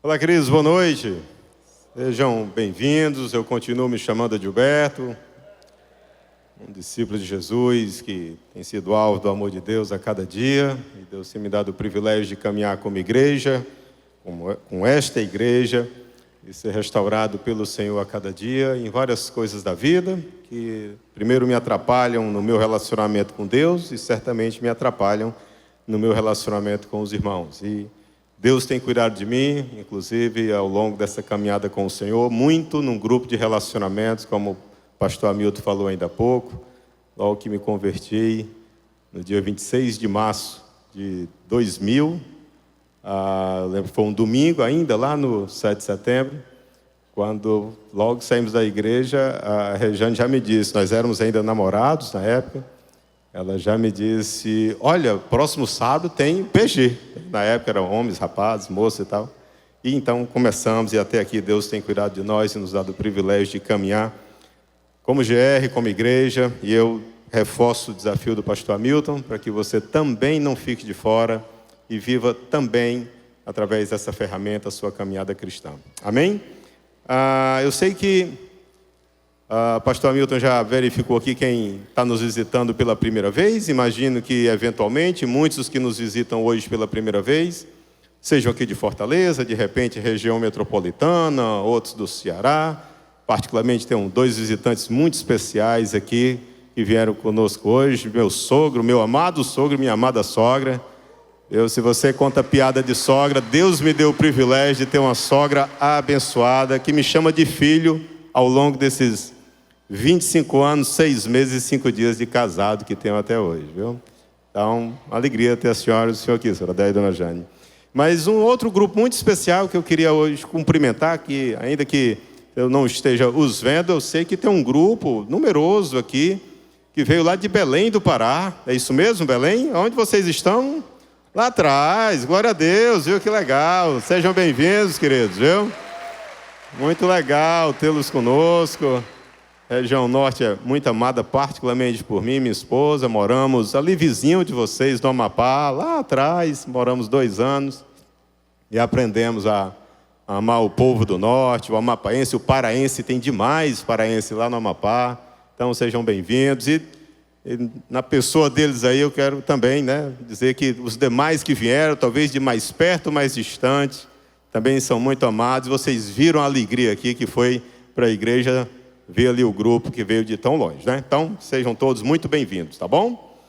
Olá, queridos, boa noite. Sejam bem-vindos. Eu continuo me chamando Adilberto, um discípulo de Jesus que tem sido alvo do amor de Deus a cada dia. E Deus tem me dado o privilégio de caminhar como igreja, com esta igreja, e ser restaurado pelo Senhor a cada dia em várias coisas da vida, que primeiro me atrapalham no meu relacionamento com Deus e certamente me atrapalham no meu relacionamento com os irmãos. E Deus tem cuidado de mim, inclusive ao longo dessa caminhada com o Senhor, muito num grupo de relacionamentos, como o pastor Hamilton falou ainda há pouco, logo que me converti, no dia 26 de março de 2000, lembro que foi um domingo ainda, lá no 7 de setembro, quando logo saímos da igreja, a Rejane já me disse, nós éramos ainda namorados na época, ela já me disse, olha, próximo sábado tem PG. Na época eram homens, rapazes, moças e tal. E então começamos, e até aqui Deus tem cuidado de nós e nos dado o privilégio de caminhar como GR, como igreja. E eu reforço o desafio do pastor Hamilton, para que você também não fique de fora e viva também, através dessa ferramenta, a sua caminhada cristã. Amém? Eu sei que pastor Hamilton já verificou aqui quem está nos visitando pela primeira vez. Imagino que, eventualmente, muitos dos que nos visitam hoje pela primeira vez sejam aqui de Fortaleza, de repente região metropolitana, outros do Ceará. Particularmente, tem dois visitantes muito especiais aqui que vieram conosco hoje. Meu sogro, meu amado sogro e minha amada sogra. Se você conta piada de sogra, Deus me deu o privilégio de ter uma sogra abençoada que me chama de filho ao longo desses 25 anos, 6 meses e 5 dias de casado que tenho até hoje, viu? Então, uma alegria ter a senhora e o senhor aqui, senhora Déia e dona Jane. Mas um outro grupo muito especial que eu queria hoje cumprimentar, que ainda que eu não esteja os vendo, eu sei que tem um grupo numeroso aqui, que veio lá de Belém do Pará. É isso mesmo, Belém? Onde vocês estão? Lá atrás, glória a Deus, viu? Que legal. Sejam bem-vindos, queridos, viu? Muito legal tê-los conosco. A região norte é muito amada, particularmente por mim e minha esposa. Moramos ali vizinho de vocês, no Amapá, lá atrás. Moramos 2 anos e aprendemos a amar o povo do norte, o amapaense, o paraense. Tem demais paraense lá no Amapá. Então sejam bem-vindos. E na pessoa deles aí eu quero também, dizer que os demais que vieram, talvez de mais perto, mais distante, também são muito amados. Vocês viram a alegria aqui que foi para a igreja ver ali o grupo que veio de tão longe, Então, sejam todos muito bem-vindos, tá bom?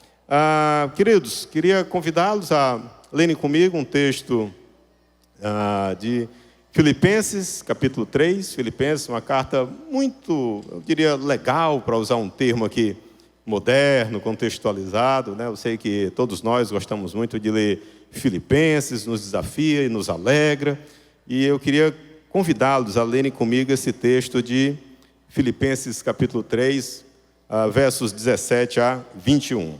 Queridos, queria convidá-los a lerem comigo um texto de Filipenses, capítulo 3. Filipenses, uma carta muito, eu diria, legal, para usar um termo aqui moderno, contextualizado, Eu sei que todos nós gostamos muito de ler Filipenses, nos desafia e nos alegra. E eu queria convidá-los a lerem comigo esse texto de Filipenses capítulo 3, versos 17 a 21.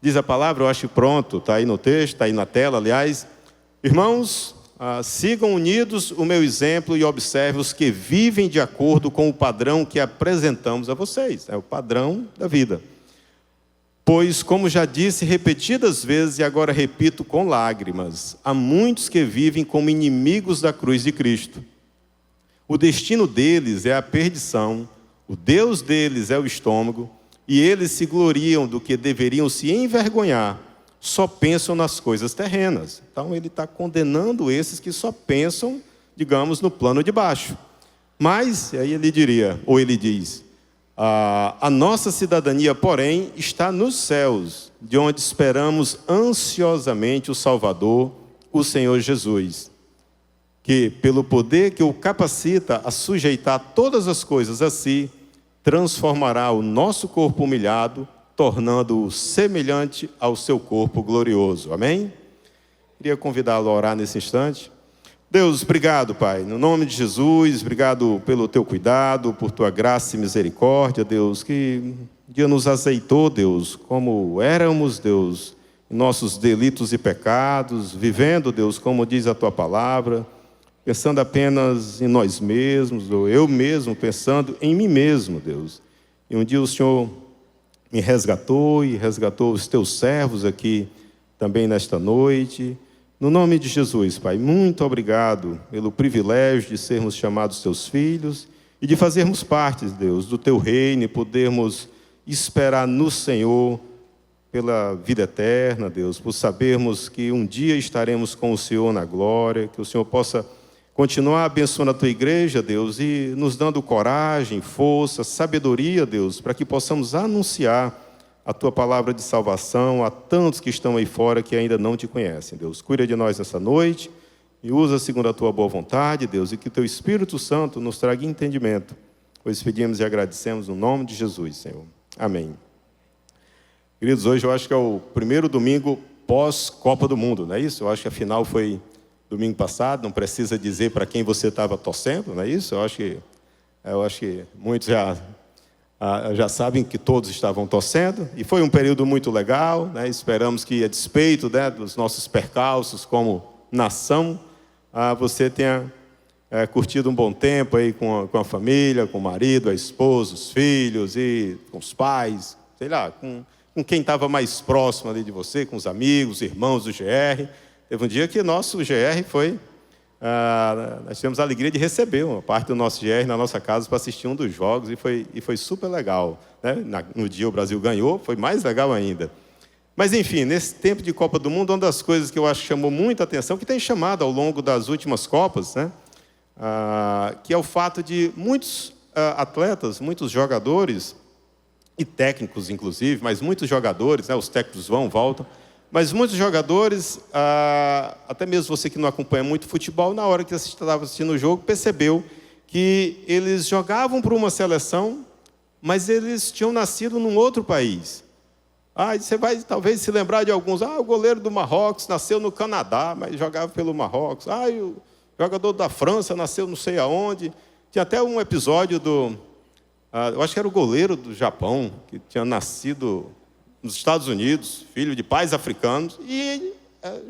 Diz a palavra, eu acho pronto, está aí no texto, está aí na tela, aliás. Irmãos, sigam unidos o meu exemplo e observem os que vivem de acordo com o padrão que apresentamos a vocês. É o padrão da vida. Pois, como já disse repetidas vezes e agora repito com lágrimas, há muitos que vivem como inimigos da cruz de Cristo. O destino deles é a perdição, o Deus deles é o estômago, e eles se gloriam do que deveriam se envergonhar, só pensam nas coisas terrenas. Então ele está condenando esses que só pensam, digamos, no plano de baixo. Mas, aí ele diria, ou ele diz, a nossa cidadania, porém, está nos céus, de onde esperamos ansiosamente o Salvador, o Senhor Jesus, que, pelo poder que o capacita a sujeitar todas as coisas a si, transformará o nosso corpo humilhado, tornando-o semelhante ao seu corpo glorioso. Amém? Queria convidá-lo a orar nesse instante. Deus, obrigado, Pai, no nome de Jesus, obrigado pelo teu cuidado, por tua graça e misericórdia, Deus, que um dia nos aceitou, Deus, como éramos, Deus, em nossos delitos e pecados, vivendo, Deus, como diz a tua palavra, pensando apenas em nós mesmos, ou eu mesmo pensando em mim mesmo, Deus. E um dia o Senhor me resgatou e resgatou os teus servos aqui também nesta noite. No nome de Jesus, Pai, muito obrigado pelo privilégio de sermos chamados teus filhos e de fazermos parte, Deus, do teu reino e podermos esperar no Senhor pela vida eterna, Deus, por sabermos que um dia estaremos com o Senhor na glória, que o Senhor possa continuar abençoando a tua igreja, Deus, e nos dando coragem, força, sabedoria, Deus, para que possamos anunciar a tua palavra de salvação a tantos que estão aí fora que ainda não te conhecem, Deus. Cuida de nós nessa noite e usa segundo a tua boa vontade, Deus, e que o teu Espírito Santo nos traga entendimento, pois pedimos e agradecemos no nome de Jesus, Senhor. Amém. Queridos, hoje eu acho que é o primeiro domingo pós-Copa do Mundo, não é isso? Eu acho que a final foi domingo passado, não precisa dizer para quem você estava torcendo, não é isso? Eu acho que muitos já sabem que todos estavam torcendo, e foi um período muito legal, né? Esperamos que, a despeito, né, dos nossos percalços como nação, você tenha curtido um bom tempo aí com a família, com o marido, a esposa, os filhos, e com os pais, sei lá, com quem estava mais próximo ali de você, com os amigos, irmãos do GR. Teve um dia que nosso GR foi... nós tivemos a alegria de receber uma parte do nosso GR na nossa casa para assistir um dos jogos, e foi super legal, né? No dia o Brasil ganhou, foi mais legal ainda. Mas, enfim, nesse tempo de Copa do Mundo, uma das coisas que eu acho que chamou muita atenção, que tem chamado ao longo das últimas Copas, né? Que é o fato de muitos atletas, muitos jogadores, e técnicos, inclusive, mas muitos jogadores, né? Os técnicos voltam, mas muitos jogadores, até mesmo você que não acompanha muito futebol, na hora que estava assistindo o jogo, percebeu que eles jogavam por uma seleção, mas eles tinham nascido num outro país. Você vai talvez se lembrar de alguns. O goleiro do Marrocos nasceu no Canadá, mas jogava pelo Marrocos. O jogador da França nasceu não sei aonde. Tinha até um episódio eu acho que era o goleiro do Japão, que tinha nascido nos Estados Unidos, filho de pais africanos, e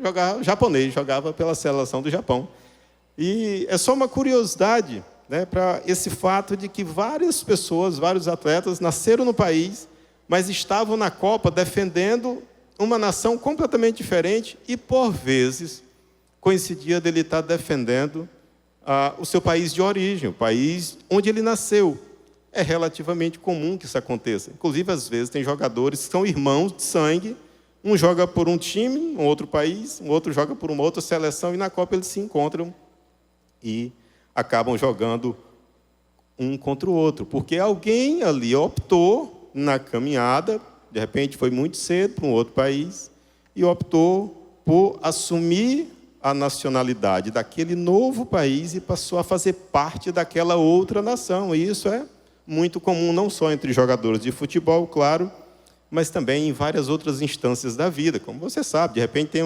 jogava japonês, jogava pela seleção do Japão. E é só uma curiosidade, né, para esse fato de que várias pessoas, vários atletas nasceram no país, mas estavam na Copa defendendo uma nação completamente diferente e, por vezes, coincidia dele estar defendendo o seu país de origem, o país onde ele nasceu. É relativamente comum que isso aconteça. Inclusive, às vezes, tem jogadores que são irmãos de sangue, um joga por um time, um outro país, um outro joga por uma outra seleção, e na Copa eles se encontram e acabam jogando um contra o outro, porque alguém ali optou na caminhada, de repente foi muito cedo para um outro país, e optou por assumir a nacionalidade daquele novo país e passou a fazer parte daquela outra nação. E isso é muito comum, não só entre jogadores de futebol, claro, mas também em várias outras instâncias da vida. Como você sabe, de repente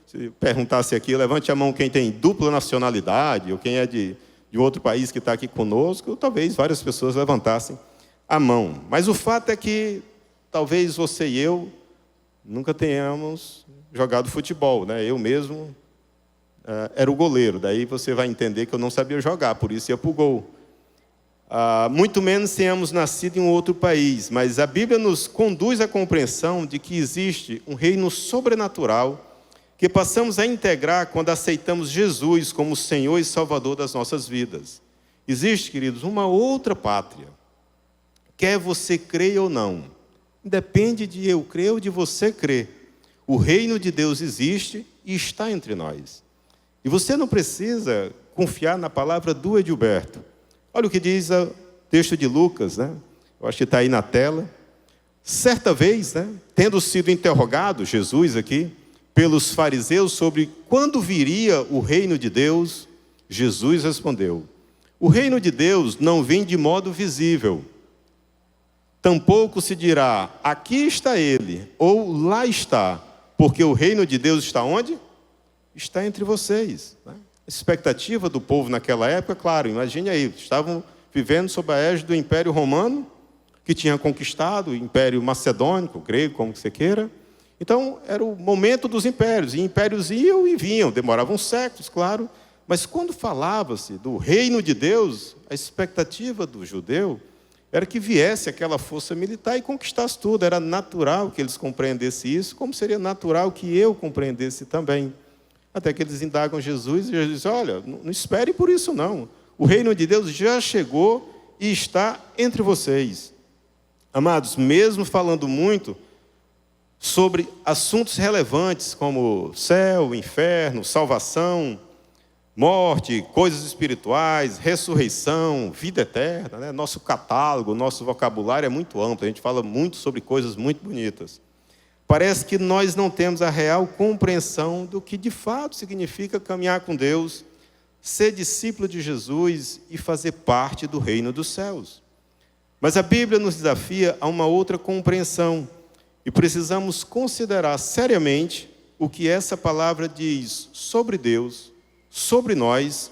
se perguntasse aqui, levante a mão quem tem dupla nacionalidade, ou quem é de outro país que está aqui conosco, talvez várias pessoas levantassem a mão. Mas o fato é que talvez você e eu nunca tenhamos jogado futebol, né? Eu mesmo era o goleiro, daí você vai entender que eu não sabia jogar, por isso ia para o gol. Muito menos tenhamos nascido em um outro país, mas a Bíblia nos conduz à compreensão de que existe um reino sobrenatural que passamos a integrar quando aceitamos Jesus como Senhor e Salvador das nossas vidas. Existe, queridos, uma outra pátria. Quer você creia ou não, depende de eu crer ou de você crer. O reino de Deus existe e está entre nós. E você não precisa confiar na palavra do Edilberto. Olha o que diz o texto de Lucas, né? Eu acho que está aí na tela. Certa vez, né, tendo sido interrogado, Jesus aqui, pelos fariseus sobre quando viria o reino de Deus, Jesus respondeu: o reino de Deus não vem de modo visível. Tampouco se dirá, aqui está ele, ou lá está, porque o reino de Deus está onde? Está entre vocês, né? A expectativa do povo naquela época, claro, imagine aí, estavam vivendo sob a égide do Império Romano, que tinha conquistado o Império Macedônico, grego, como você queira. Então, era o momento dos impérios, e impérios iam e vinham, demoravam séculos, claro, mas quando falava-se do reino de Deus, a expectativa do judeu era que viesse aquela força militar e conquistasse tudo. Era natural que eles compreendessem isso, como seria natural que eu compreendesse também. Até que eles indagam Jesus e Jesus diz, olha, não espere por isso não. O reino de Deus já chegou e está entre vocês. Amados, mesmo falando muito sobre assuntos relevantes como céu, inferno, salvação, morte, coisas espirituais, ressurreição, vida eterna, né? Nosso catálogo, nosso vocabulário é muito amplo, a gente fala muito sobre coisas muito bonitas. Parece que nós não temos a real compreensão do que de fato significa caminhar com Deus, ser discípulo de Jesus e fazer parte do reino dos céus. Mas a Bíblia nos desafia a uma outra compreensão e precisamos considerar seriamente o que essa palavra diz sobre Deus, sobre nós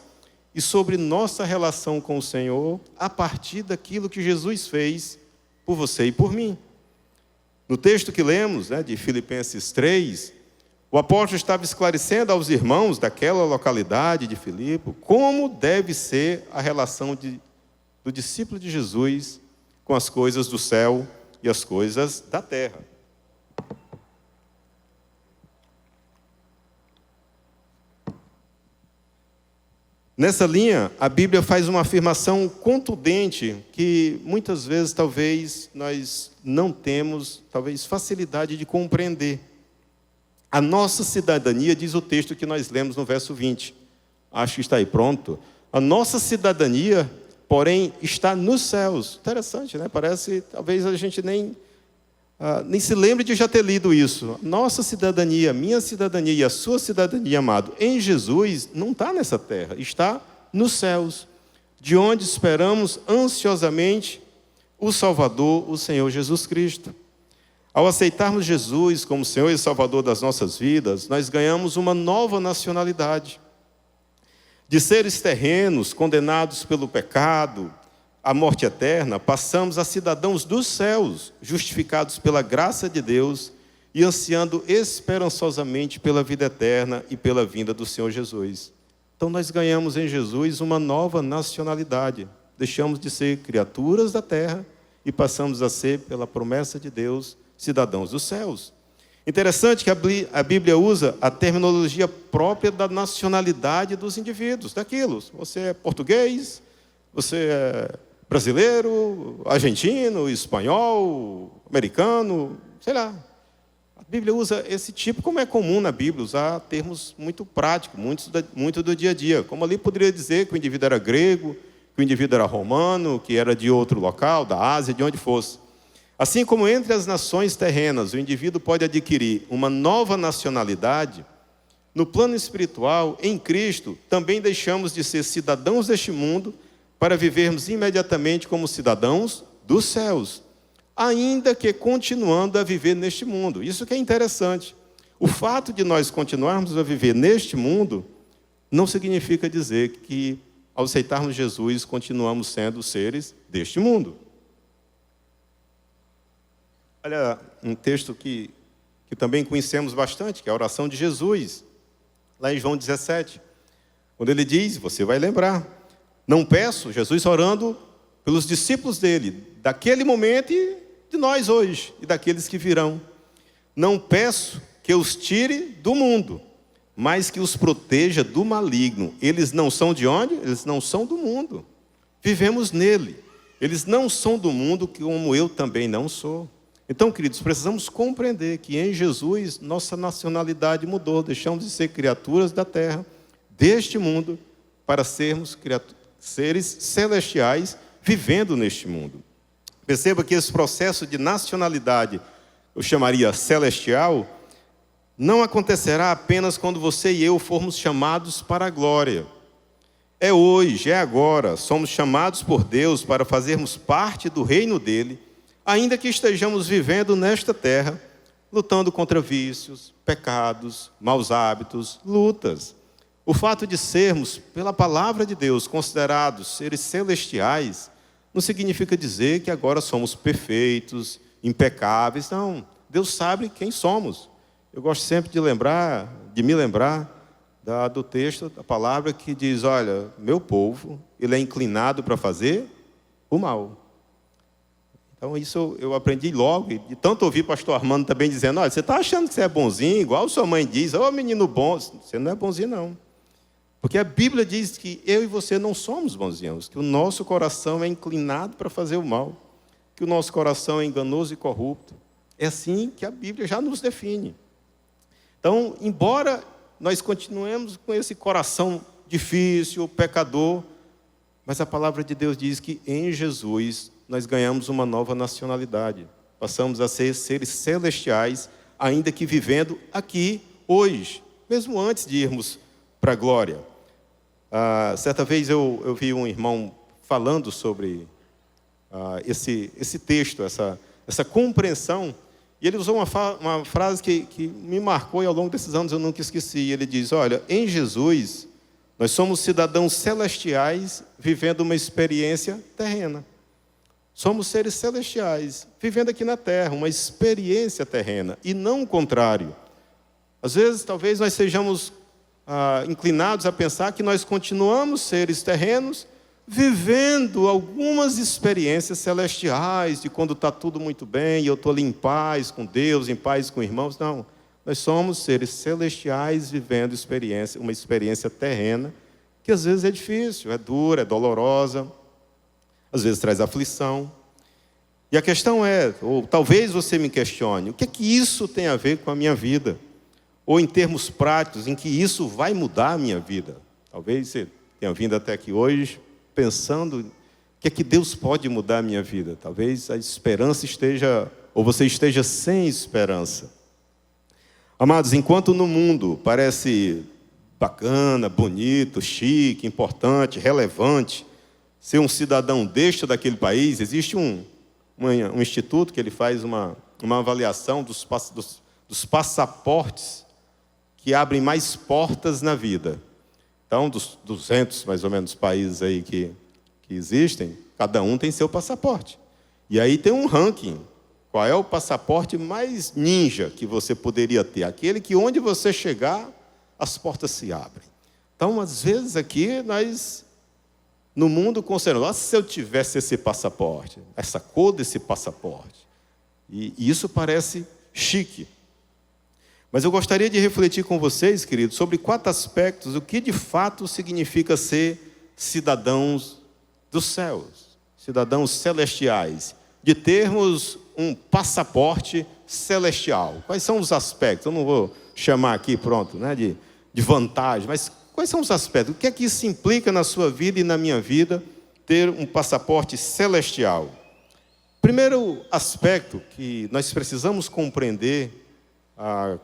e sobre nossa relação com o Senhor a partir daquilo que Jesus fez por você e por mim. No texto que lemos, de Filipenses 3, o apóstolo estava esclarecendo aos irmãos daquela localidade de Filipe como deve ser a relação do discípulo de Jesus com as coisas do céu e as coisas da terra. Nessa linha, a Bíblia faz uma afirmação contundente que muitas vezes talvez nós não temos, facilidade de compreender. A nossa cidadania, diz o texto que nós lemos no verso 20. Acho que está aí pronto. A nossa cidadania, porém, está nos céus. Interessante, né? Parece, talvez a gente nem se lembre de já ter lido isso. Nossa cidadania, minha cidadania e a sua cidadania, amado, em Jesus, não está nessa terra, está nos céus, de onde esperamos ansiosamente o Salvador, o Senhor Jesus Cristo. Ao aceitarmos Jesus como Senhor e Salvador das nossas vidas, nós ganhamos uma nova nacionalidade. De seres terrenos, condenados pelo pecado, a morte eterna, passamos a cidadãos dos céus, justificados pela graça de Deus e ansiando esperançosamente pela vida eterna e pela vinda do Senhor Jesus. Então nós ganhamos em Jesus uma nova nacionalidade. Deixamos de ser criaturas da terra e passamos a ser, pela promessa de Deus, cidadãos dos céus. Interessante que a Bíblia usa a terminologia própria da nacionalidade dos indivíduos, daquilo. Você é português, você é brasileiro, argentino, espanhol, americano, sei lá. A Bíblia usa esse tipo, como é comum na Bíblia, usar termos muito práticos, muito do dia a dia. Como ali poderia dizer que o indivíduo era grego, que o indivíduo era romano, que era de outro local, da Ásia, de onde fosse. Assim como entre as nações terrenas o indivíduo pode adquirir uma nova nacionalidade, no plano espiritual, em Cristo, também deixamos de ser cidadãos deste mundo para vivermos imediatamente como cidadãos dos céus, ainda que continuando a viver neste mundo. Isso que é interessante. O fato de nós continuarmos a viver neste mundo não significa dizer que, ao aceitarmos Jesus, continuamos sendo seres deste mundo. Olha, um texto que também conhecemos bastante, que é a oração de Jesus, lá em João 17, quando ele diz, você vai lembrar, não peço, Jesus orando pelos discípulos dele, daquele momento e de nós hoje, e daqueles que virão. Não peço que os tire do mundo, mas que os proteja do maligno. Eles não são de onde? Eles não são do mundo. Vivemos nele. Eles não são do mundo, como eu também não sou. Então, queridos, precisamos compreender que em Jesus nossa nacionalidade mudou. Deixamos de ser criaturas da terra, deste mundo, para sermos seres celestiais vivendo neste mundo. Perceba que esse processo de nacionalidade, eu chamaria celestial, não acontecerá apenas quando você e eu formos chamados para a glória. É hoje, é agora, somos chamados por Deus para fazermos parte do reino dele, ainda que estejamos vivendo nesta terra, lutando contra vícios, pecados, maus hábitos, lutas. O fato de sermos, pela palavra de Deus, considerados seres celestiais, não significa dizer que agora somos perfeitos, impecáveis. Não, Deus sabe quem somos. Eu gosto sempre de me lembrar do texto, da palavra que diz, olha, meu povo, ele é inclinado para fazer o mal. Então isso eu aprendi logo, e de tanto ouvir o pastor Armando também dizendo, olha, você está achando que você é bonzinho, igual sua mãe diz, ô menino bom, você não é bonzinho não. Porque a Bíblia diz que eu e você não somos bonzinhos, que o nosso coração é inclinado para fazer o mal, que o nosso coração é enganoso e corrupto. É assim que a Bíblia já nos define. Então, embora nós continuemos com esse coração difícil, pecador, mas a palavra de Deus diz que em Jesus nós ganhamos uma nova nacionalidade. Passamos a ser seres celestiais, ainda que vivendo aqui, hoje, mesmo antes de irmos para a glória. Certa vez eu vi um irmão falando sobre esse texto, essa compreensão, e ele usou uma frase que me marcou e ao longo desses anos eu nunca esqueci. Ele diz, olha, em Jesus nós somos cidadãos celestiais vivendo uma experiência terrena. Somos seres celestiais vivendo aqui na terra, uma experiência terrena, e não o contrário. Às vezes, talvez nós sejamos inclinados a pensar que nós continuamos seres terrenos, vivendo algumas experiências celestiais, de quando está tudo muito bem, e eu estou ali em paz com Deus, em paz com irmãos. Não, nós somos seres celestiais vivendo uma experiência terrena, que às vezes é difícil, é dura, é dolorosa, às vezes traz aflição. E a questão é, ou talvez você me questione, o que é que isso tem a ver com a minha vida? Ou em termos práticos, em que isso vai mudar a minha vida? Talvez você tenha vindo até aqui hoje pensando o que é que Deus pode mudar a minha vida. Talvez a esperança esteja, ou você esteja sem esperança. Amados, enquanto no mundo parece bacana, bonito, chique, importante, relevante, ser um cidadão deste ou daquele país, existe um instituto que ele faz uma avaliação dos passaportes que abrem mais portas na vida. Então, dos 200, mais ou menos, países aí que existem, cada um tem seu passaporte. E aí tem um ranking. Qual é o passaporte mais ninja que você poderia ter? Aquele que onde você chegar, as portas se abrem. Então, às vezes aqui, nós, no mundo, consideramos, se eu tivesse esse passaporte, essa cor desse passaporte. E isso parece chique. Mas eu gostaria de refletir com vocês, queridos, sobre 4 aspectos, o que de fato significa ser cidadãos dos céus, cidadãos celestiais, de termos um passaporte celestial. Quais são os aspectos? Eu não vou chamar aqui, pronto, né, de vantagem, mas quais são os aspectos? O que é que isso implica na sua vida e na minha vida, ter um passaporte celestial? Primeiro aspecto que nós precisamos compreender,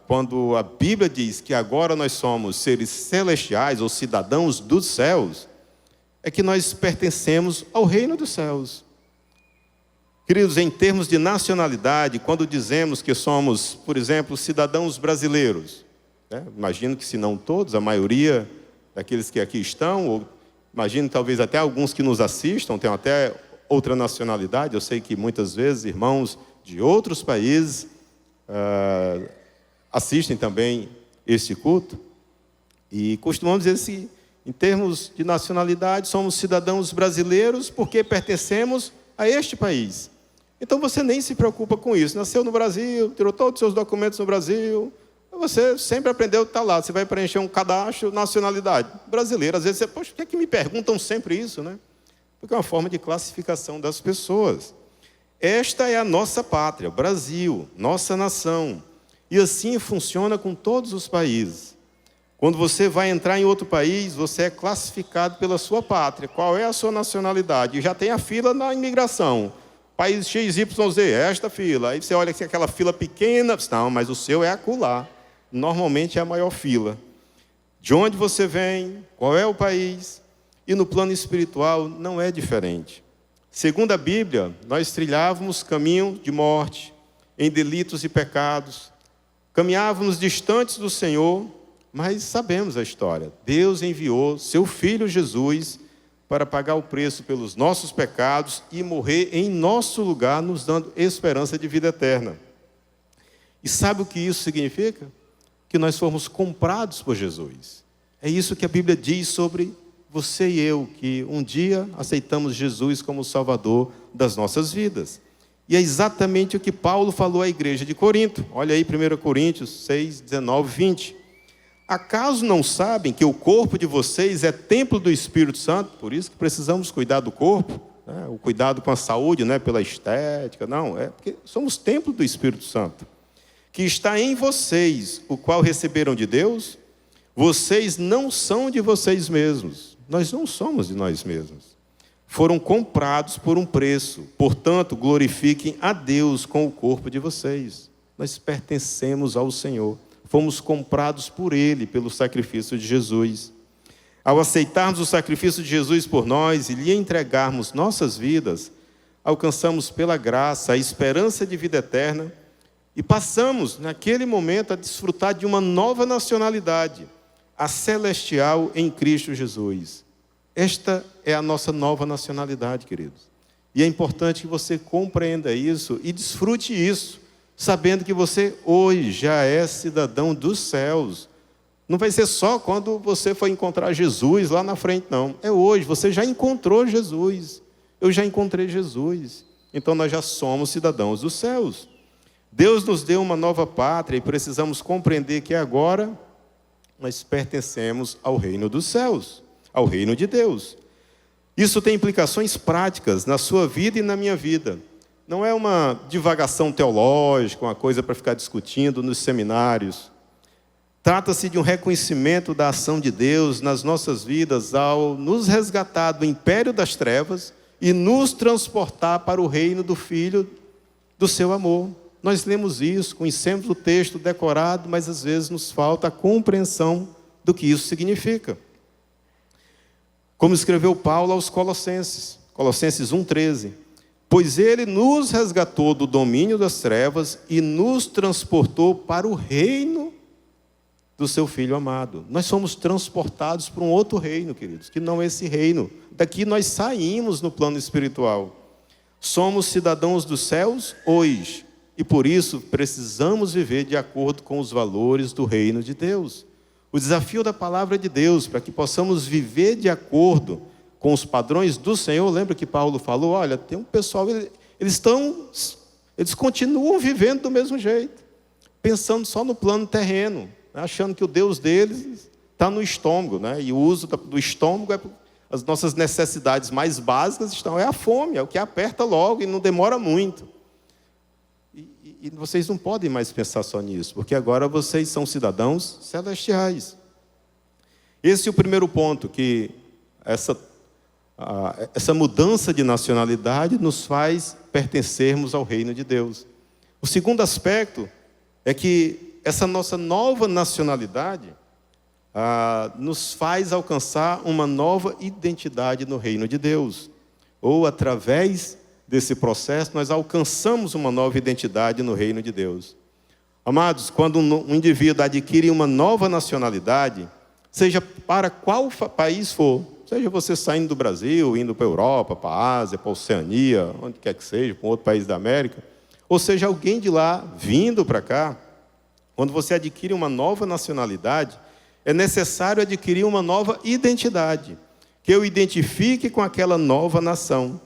quando a Bíblia diz que agora nós somos seres celestiais ou cidadãos dos céus, é que nós pertencemos ao reino dos céus. Queridos, em termos de nacionalidade, quando dizemos que somos, por exemplo, cidadãos brasileiros, né? Imagino que se não todos, a maioria daqueles que aqui estão, ou imagino talvez até alguns que nos assistam, tenham até outra nacionalidade. Eu sei que muitas vezes irmãos de outros países assistem também este culto, e costumamos dizer assim, em termos de nacionalidade, somos cidadãos brasileiros porque pertencemos a este país. Então você nem se preocupa com isso. Nasceu no Brasil, tirou todos os seus documentos no Brasil, você sempre aprendeu que está lá. Você vai preencher um cadastro, nacionalidade brasileira. Às vezes você, poxa, por que é que me perguntam sempre isso, né? Porque é uma forma de classificação das pessoas. Esta é a nossa pátria, Brasil, nossa nação. E assim funciona com todos os países. Quando você vai entrar em outro país, você é classificado pela sua pátria. Qual é a sua nacionalidade? E já tem a fila na imigração. País XYZ, esta fila. Aí você olha que aquela fila pequena, não, mas o seu é acolá. Normalmente é a maior fila. De onde você vem, qual é o país? E no plano espiritual não é diferente. Segundo a Bíblia, nós trilhávamos caminho de morte, em delitos e pecados. Caminhávamos distantes do Senhor, mas sabemos a história. Deus enviou seu Filho Jesus para pagar o preço pelos nossos pecados e morrer em nosso lugar, nos dando esperança de vida eterna. E sabe o que isso significa? Que nós fomos comprados por Jesus. É isso que a Bíblia diz sobre você e eu, que um dia aceitamos Jesus como Salvador das nossas vidas. E é exatamente o que Paulo falou à igreja de Corinto. Olha aí 1 Coríntios 6, 19, 20. Acaso não sabem que o corpo de vocês é templo do Espírito Santo? Por isso que precisamos cuidar do corpo, né? O cuidado com a saúde, não é pela estética, não. É porque somos templo do Espírito Santo, que está em vocês, o qual receberam de Deus. Vocês não são de vocês mesmos. Nós não somos de nós mesmos. Foram comprados por um preço. Portanto, glorifiquem a Deus com o corpo de vocês. Nós pertencemos ao Senhor. Fomos comprados por Ele, pelo sacrifício de Jesus. Ao aceitarmos o sacrifício de Jesus por nós e lhe entregarmos nossas vidas, alcançamos pela graça a esperança de vida eterna e passamos, naquele momento, a desfrutar de uma nova nacionalidade, a celestial em Cristo Jesus. Esta é a nossa nova nacionalidade, queridos. E é importante que você compreenda isso e desfrute isso, sabendo que você hoje já é cidadão dos céus. Não vai ser só quando você for encontrar Jesus lá na frente, não. É hoje, você já encontrou Jesus. Eu já encontrei Jesus. Então nós já somos cidadãos dos céus. Deus nos deu uma nova pátria e precisamos compreender que agora nós pertencemos ao reino dos céus, ao reino de Deus. Isso tem implicações práticas na sua vida e na minha vida. Não é uma divagação teológica, uma coisa para ficar discutindo nos seminários. Trata-se de um reconhecimento da ação de Deus nas nossas vidas ao nos resgatar do império das trevas e nos transportar para o reino do Filho do seu amor. Nós lemos isso, conhecemos o texto decorado, mas às vezes nos falta a compreensão do que isso significa. Como escreveu Paulo aos Colossenses, Colossenses 1,13. Pois ele nos resgatou do domínio das trevas e nos transportou para o reino do seu Filho amado. Nós somos transportados para um outro reino, queridos, que não é esse reino. Daqui nós saímos no plano espiritual. Somos cidadãos dos céus hoje. E por isso precisamos viver de acordo com os valores do reino de Deus. O desafio da palavra de Deus, para que possamos viver de acordo com os padrões do Senhor. Lembra que Paulo falou, olha, tem um pessoal, eles continuam vivendo do mesmo jeito, pensando só no plano terreno, né, achando que o Deus deles está no estômago, né, e o uso do estômago é as nossas necessidades mais básicas, é a fome, é o que aperta logo e não demora muito. E vocês não podem mais pensar só nisso, porque agora vocês são cidadãos celestiais. Esse é o primeiro ponto, que essa mudança de nacionalidade nos faz pertencermos ao reino de Deus. O segundo aspecto é que essa nossa nova nacionalidade nos faz alcançar uma nova identidade no reino de Deus. Ou através desse processo, nós alcançamos uma nova identidade no reino de Deus. Amados, quando um indivíduo adquire uma nova nacionalidade, seja para qual país for, seja você saindo do Brasil, indo para a Europa, para a Ásia, para a Oceania, onde quer que seja, para um outro país da América, ou seja, alguém de lá vindo para cá, quando você adquire uma nova nacionalidade, é necessário adquirir uma nova identidade, que eu identifique com aquela nova nação.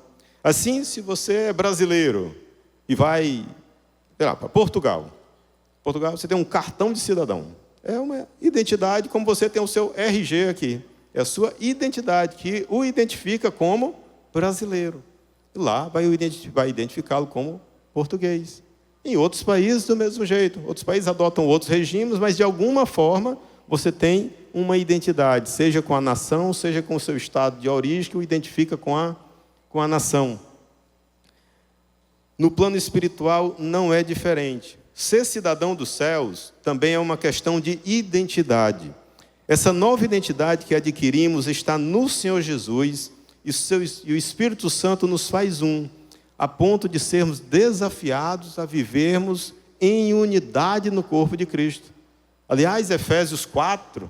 Assim, se você é brasileiro e vai, sei lá, para Portugal, você tem um cartão de cidadão. É uma identidade como você tem o seu RG aqui. É a sua identidade que o identifica como brasileiro. E lá vai identificá-lo como português. Em outros países, do mesmo jeito. Outros países adotam outros regimes, mas de alguma forma você tem uma identidade, seja com a nação, seja com o seu estado de origem, que o identifica com a nação. No plano espiritual não é diferente. Ser cidadão dos céus também é uma questão de identidade. Essa nova identidade que adquirimos está no Senhor Jesus e o Espírito Santo nos faz a ponto de sermos desafiados a vivermos em unidade no corpo de Cristo. Aliás, Efésios 4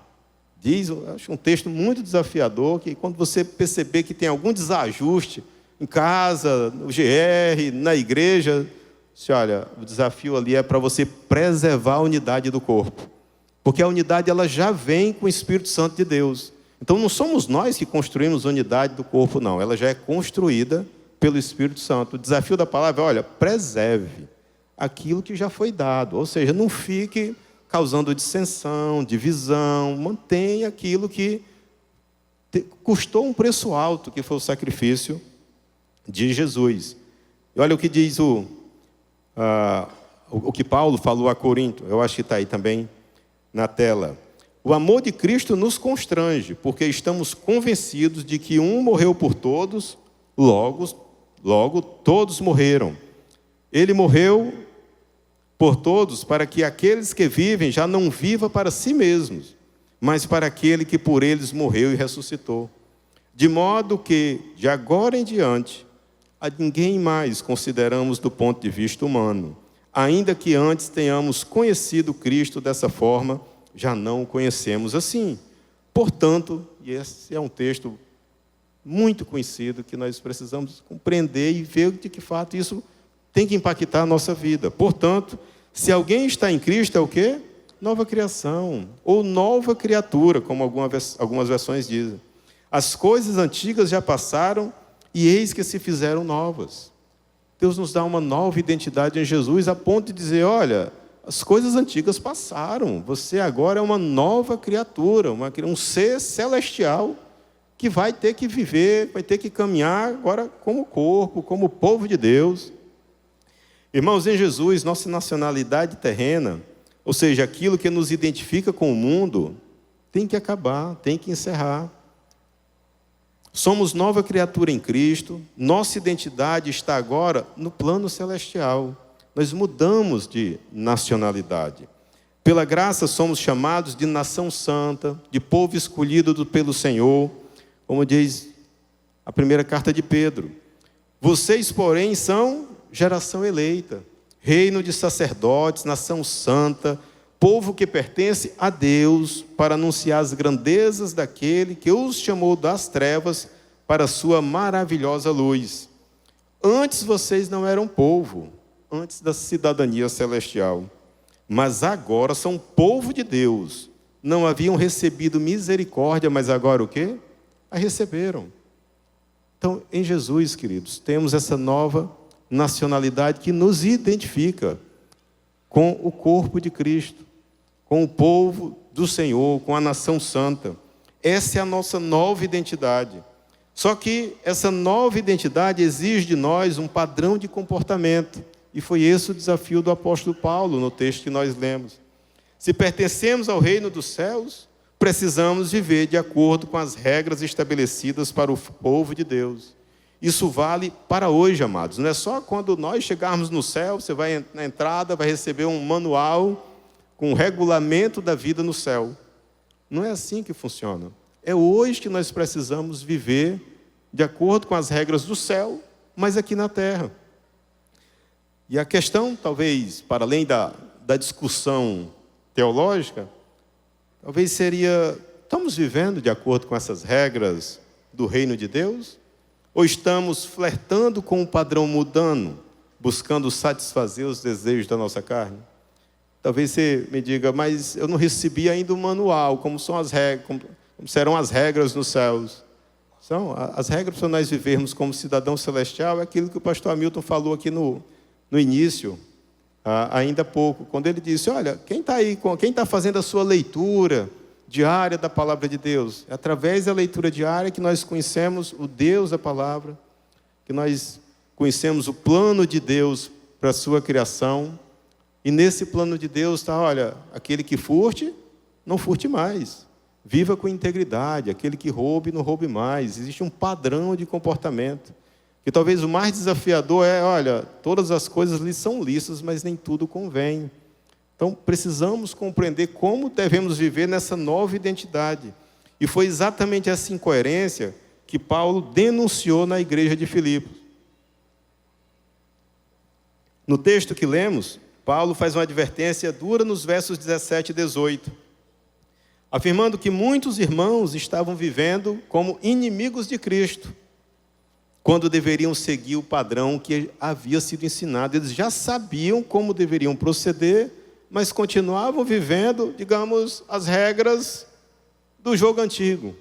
diz, acho um texto muito desafiador, que quando você perceber que tem algum desajuste em casa, no GR, na igreja, olha, o desafio ali é para você preservar a unidade do corpo. Porque a unidade ela já vem com o Espírito Santo de Deus. Então não somos nós que construímos a unidade do corpo, não. Ela já é construída pelo Espírito Santo. O desafio da palavra é, olha, preserve aquilo que já foi dado. Ou seja, não fique causando dissensão, divisão. Mantenha aquilo que custou um preço alto, que foi o sacrifício de Jesus. E olha o que diz o que Paulo falou a Corinto. Eu acho que está aí também na tela. O amor de Cristo nos constrange, porque estamos convencidos de que um morreu por todos, logo todos morreram. Ele morreu por todos para que aqueles que vivem já não vivam para si mesmos, mas para aquele que por eles morreu e ressuscitou. De modo que, de agora em diante, a ninguém mais consideramos do ponto de vista humano. Ainda que antes tenhamos conhecido Cristo dessa forma, já não o conhecemos assim. Portanto, e esse é um texto muito conhecido, que nós precisamos compreender e ver de que fato isso tem que impactar a nossa vida. Portanto, se alguém está em Cristo, é o quê? Nova criação, ou nova criatura, como algumas versões dizem. As coisas antigas já passaram e eis que se fizeram novas. Deus nos dá uma nova identidade em Jesus, a ponto de dizer, olha, as coisas antigas passaram, você agora é uma nova criatura, um ser celestial, que vai ter que viver, vai ter que caminhar agora como corpo, como povo de Deus. Irmãos, em Jesus, nossa nacionalidade terrena, ou seja, aquilo que nos identifica com o mundo, tem que acabar, tem que encerrar. Somos nova criatura em Cristo, nossa identidade está agora no plano celestial. Nós mudamos de nacionalidade. Pela graça somos chamados de nação santa, de povo escolhido pelo Senhor, como diz a primeira carta de Pedro. Vocês, porém, são geração eleita, reino de sacerdotes, nação santa, povo que pertence a Deus, para anunciar as grandezas daquele que os chamou das trevas para a sua maravilhosa luz. Antes vocês não eram povo, antes da cidadania celestial, mas agora são povo de Deus. Não haviam recebido misericórdia, mas agora o quê? A receberam. Então, em Jesus, queridos, temos essa nova nacionalidade que nos identifica com o corpo de Cristo, com o povo do Senhor, com a nação santa. Essa é a nossa nova identidade. Só que essa nova identidade exige de nós um padrão de comportamento. E foi esse o desafio do apóstolo Paulo no texto que nós lemos. Se pertencemos ao reino dos céus, precisamos viver de acordo com as regras estabelecidas para o povo de Deus. Isso vale para hoje, amados. Não é só quando nós chegarmos no céu, você vai na entrada, vai receber um manual com o regulamento da vida no céu. Não é assim que funciona. É hoje que nós precisamos viver de acordo com as regras do céu, mas aqui na terra. E a questão, talvez, para além da discussão teológica, talvez seria, estamos vivendo de acordo com essas regras do reino de Deus? Ou estamos flertando com um padrão mundano, buscando satisfazer os desejos da nossa carne? Talvez você me diga, mas eu não recebi ainda o manual, como são as regras, como serão as regras nos céus. As regras para nós vivermos como cidadão celestial é aquilo que o pastor Hamilton falou aqui no início, ainda há pouco, quando ele disse, olha, quem está aí, quem está fazendo a sua leitura diária da palavra de Deus? É através da leitura diária que nós conhecemos o Deus da palavra, que nós conhecemos o plano de Deus para a sua criação, e nesse plano de Deus está, olha, aquele que furte, não furte mais. Viva com integridade, aquele que roube, não roube mais. Existe um padrão de comportamento. Que talvez o mais desafiador é, olha, todas as coisas lhe são lícitas, mas nem tudo convém. Então, precisamos compreender como devemos viver nessa nova identidade. E foi exatamente essa incoerência que Paulo denunciou na igreja de Filipos. No texto que lemos, Paulo faz uma advertência dura nos versos 17 e 18, afirmando que muitos irmãos estavam vivendo como inimigos de Cristo, quando deveriam seguir o padrão que havia sido ensinado. Eles já sabiam como deveriam proceder, mas continuavam vivendo, digamos, as regras do jogo antigo,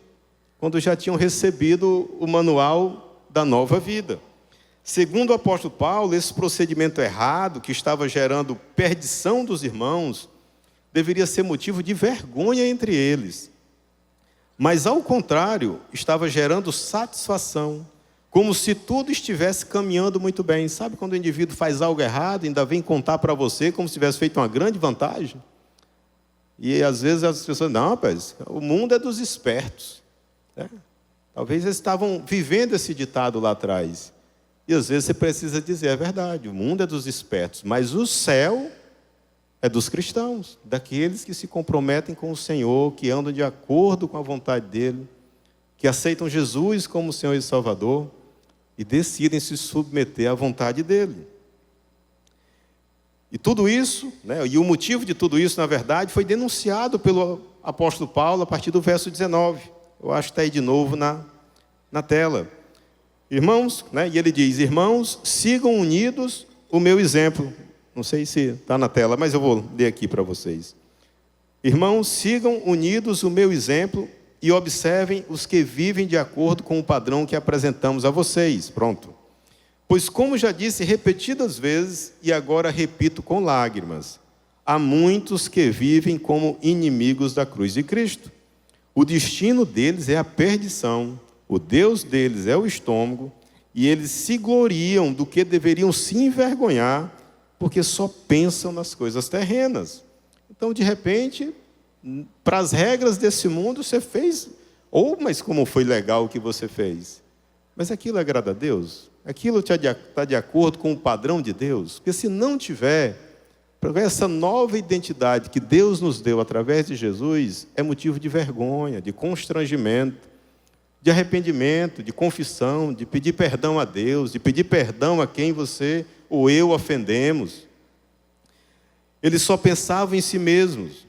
quando já tinham recebido o manual da nova vida. Segundo o apóstolo Paulo, esse procedimento errado, que estava gerando perdição dos irmãos, deveria ser motivo de vergonha entre eles. Mas, ao contrário, estava gerando satisfação, como se tudo estivesse caminhando muito bem. Sabe quando o indivíduo faz algo errado, ainda vem contar para você como se tivesse feito uma grande vantagem? E às vezes as pessoas, não, rapaz, o mundo é dos espertos. Talvez eles estavam vivendo esse ditado lá atrás. E às vezes você precisa dizer, é verdade, o mundo é dos espertos, mas o céu é dos cristãos, daqueles que se comprometem com o Senhor, que andam de acordo com a vontade dEle, que aceitam Jesus como Senhor e Salvador e decidem se submeter à vontade dEle. E tudo isso, e o motivo de tudo isso, na verdade, foi denunciado pelo apóstolo Paulo a partir do verso 19. Eu acho que está aí de novo na tela. Irmãos, e ele diz, irmãos, sigam unidos o meu exemplo. Não sei se está na tela, mas eu vou ler aqui para vocês. Irmãos, sigam unidos o meu exemplo e observem os que vivem de acordo com o padrão que apresentamos a vocês. Pronto. Pois, como já disse repetidas vezes, e agora repito com lágrimas, há muitos que vivem como inimigos da cruz de Cristo. O destino deles é a perdição. O Deus deles é o estômago, e eles se gloriam do que deveriam se envergonhar, porque só pensam nas coisas terrenas. Então, de repente, para as regras desse mundo, você fez, mas como foi legal o que você fez? Mas aquilo agrada a Deus? Aquilo está de acordo com o padrão de Deus? Porque se não tiver, essa nova identidade que Deus nos deu através de Jesus, é motivo de vergonha, de constrangimento, de arrependimento, de confissão, de pedir perdão a Deus, de pedir perdão a quem você ou eu ofendemos. Eles só pensavam em si mesmos.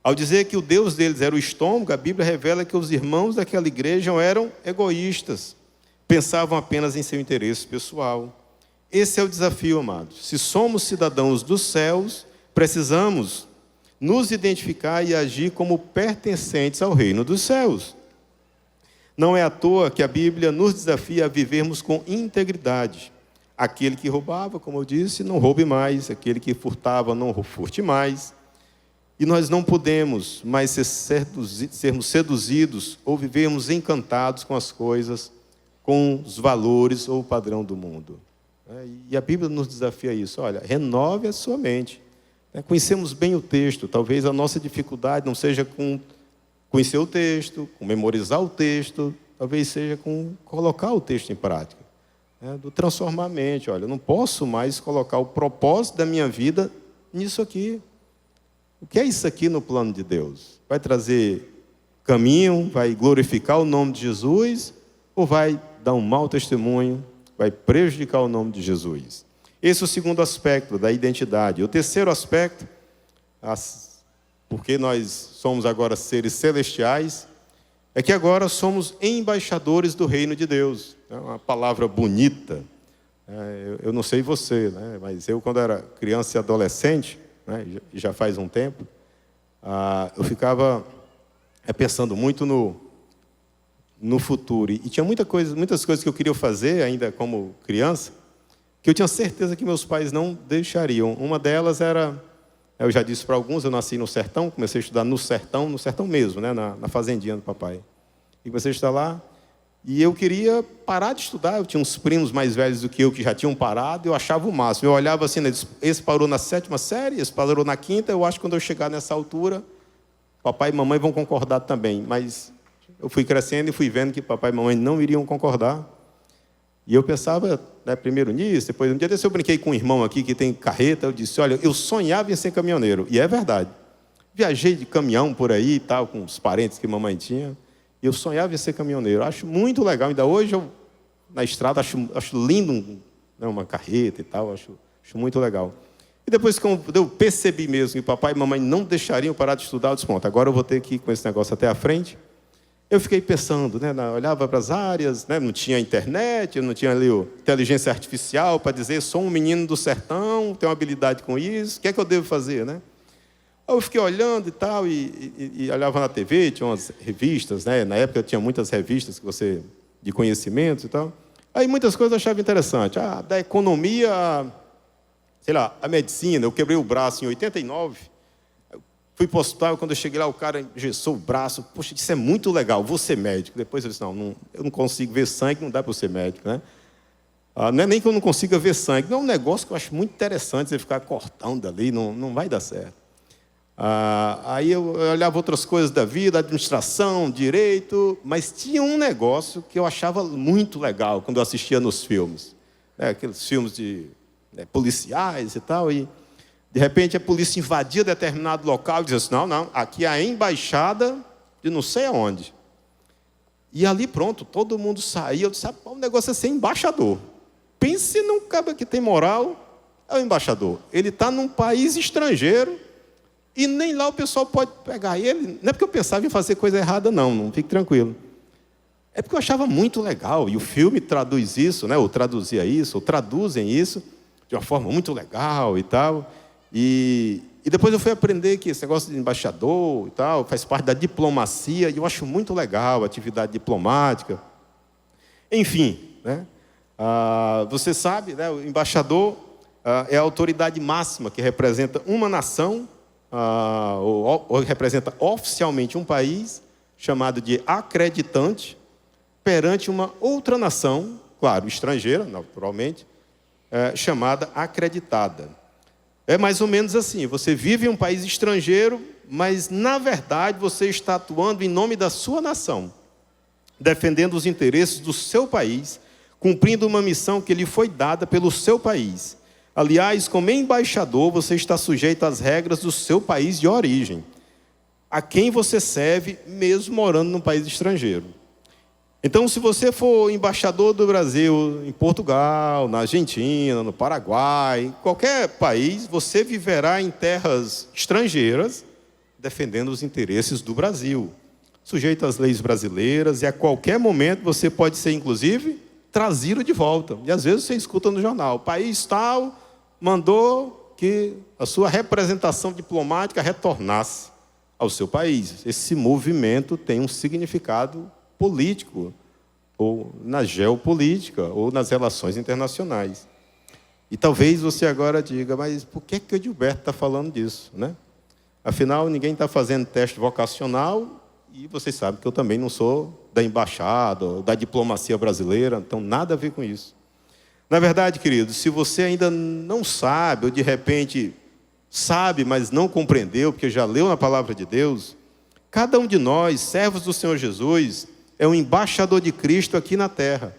Ao dizer que o Deus deles era o estômago, a Bíblia revela que os irmãos daquela igreja eram egoístas, pensavam apenas em seu interesse pessoal. Esse é o desafio, amados. Se somos cidadãos dos céus, precisamos nos identificar e agir como pertencentes ao reino dos céus. Não é à toa que a Bíblia nos desafia a vivermos com integridade. Aquele que roubava, como eu disse, não roube mais. Aquele que furtava, não furte mais. E nós não podemos mais sermos seduzidos ou vivermos encantados com as coisas, com os valores ou o padrão do mundo. E a Bíblia nos desafia a isso. Olha, renove a sua mente. Conhecemos bem o texto. Talvez a nossa dificuldade não seja com conhecer o texto, com memorizar o texto, talvez seja com colocar o texto em prática. Do transformar a mente. Olha, eu não posso mais colocar o propósito da minha vida nisso aqui. O que é isso aqui no plano de Deus? Vai trazer caminho, vai glorificar o nome de Jesus, ou vai dar um mau testemunho, vai prejudicar o nome de Jesus? Esse é o segundo aspecto da identidade. O terceiro aspecto, porque nós somos agora seres celestiais, é que agora somos embaixadores do reino de Deus. É uma palavra bonita. Eu não sei você, mas eu, quando era criança e adolescente, já faz um tempo, eu ficava pensando muito no futuro. E tinha muitas coisas que eu queria fazer ainda como criança, que eu tinha certeza que meus pais não deixariam. Uma delas era... Eu já disse para alguns, eu nasci no sertão, comecei a estudar no sertão mesmo, na fazendinha do papai. E comecei a estudar lá, e eu queria parar de estudar. Eu tinha uns primos mais velhos do que eu já tinham parado, e eu achava o máximo. Eu olhava assim, esse parou na 7ª série, esse parou na 5ª, eu acho que quando eu chegar nessa altura, papai e mamãe vão concordar também. Mas eu fui crescendo e fui vendo que papai e mamãe não iriam concordar. E eu pensava, primeiro nisso, depois um dia desse eu brinquei com um irmão aqui que tem carreta, eu disse, olha, eu sonhava em ser caminhoneiro, e é verdade. Viajei de caminhão por aí e tal, com os parentes que mamãe tinha, e eu sonhava em ser caminhoneiro. Acho muito legal, ainda hoje eu, na estrada, acho lindo uma carreta e tal, acho muito legal. E depois que eu percebi mesmo que papai e mamãe não deixariam parar de estudar, eu disse, pronto, agora eu vou ter que ir com esse negócio até a frente. Eu fiquei pensando, olhava para as áreas, não tinha internet, não tinha ali inteligência artificial para dizer, sou um menino do sertão, tenho habilidade com isso, o que é que eu devo fazer, Aí eu fiquei olhando e tal, e olhava na TV, tinha umas revistas, na época tinha muitas revistas de conhecimentos e tal. Aí muitas coisas eu achava interessante. Da economia, sei lá, a medicina. Eu quebrei o braço em 89. Fui para o hospital, quando eu cheguei lá, o cara engessou o braço. Poxa, isso é muito legal, vou ser médico. Depois eu disse, eu não consigo ver sangue, não dá para eu ser médico, né? Não é nem que eu não consiga ver sangue. Não é um negócio que eu acho muito interessante, você ficar cortando ali, não vai dar certo. Aí eu olhava outras coisas da vida, administração, direito, mas tinha um negócio que eu achava muito legal quando eu assistia nos filmes. Aqueles filmes de policiais e tal, e de repente a polícia invadia determinado local e dizia assim, não, aqui é a embaixada de não sei aonde. E ali pronto, todo mundo saía, eu disse, o negócio é ser embaixador. Pense num cara que tem moral, é o embaixador. Ele está num país estrangeiro e nem lá o pessoal pode pegar ele. Não é porque eu pensava em fazer coisa errada, não fique tranquilo. É porque eu achava muito legal, e o filme traduz isso, ou traduzia isso, ou traduzem isso de uma forma muito legal e tal. E depois eu fui aprender que esse negócio de embaixador e tal faz parte da diplomacia, e eu acho muito legal a atividade diplomática. Enfim, você sabe, o embaixador é a autoridade máxima que representa uma nação, ou representa oficialmente um país, chamado de acreditante, perante uma outra nação, claro, estrangeira, naturalmente, chamada acreditada. É mais ou menos assim, você vive em um país estrangeiro, mas, na verdade, você está atuando em nome da sua nação, defendendo os interesses do seu país, cumprindo uma missão que lhe foi dada pelo seu país. Aliás, como embaixador, você está sujeito às regras do seu país de origem, a quem você serve, mesmo morando num país estrangeiro. Então, se você for embaixador do Brasil em Portugal, na Argentina, no Paraguai, qualquer país, você viverá em terras estrangeiras, defendendo os interesses do Brasil, sujeito às leis brasileiras, e a qualquer momento você pode ser, inclusive, trazido de volta. E às vezes você escuta no jornal, o país tal mandou que a sua representação diplomática retornasse ao seu país. Esse movimento tem um significado político, ou na geopolítica, ou nas relações internacionais. E talvez você agora diga, mas por que o Gilberto está falando disso, Afinal, ninguém está fazendo teste vocacional, e vocês sabem que eu também não sou da embaixada, ou da diplomacia brasileira, então nada a ver com isso. Na verdade, queridos, se você ainda não sabe, ou de repente sabe, mas não compreendeu, porque já leu na palavra de Deus, cada um de nós, servos do Senhor Jesus, é um embaixador de Cristo aqui na terra.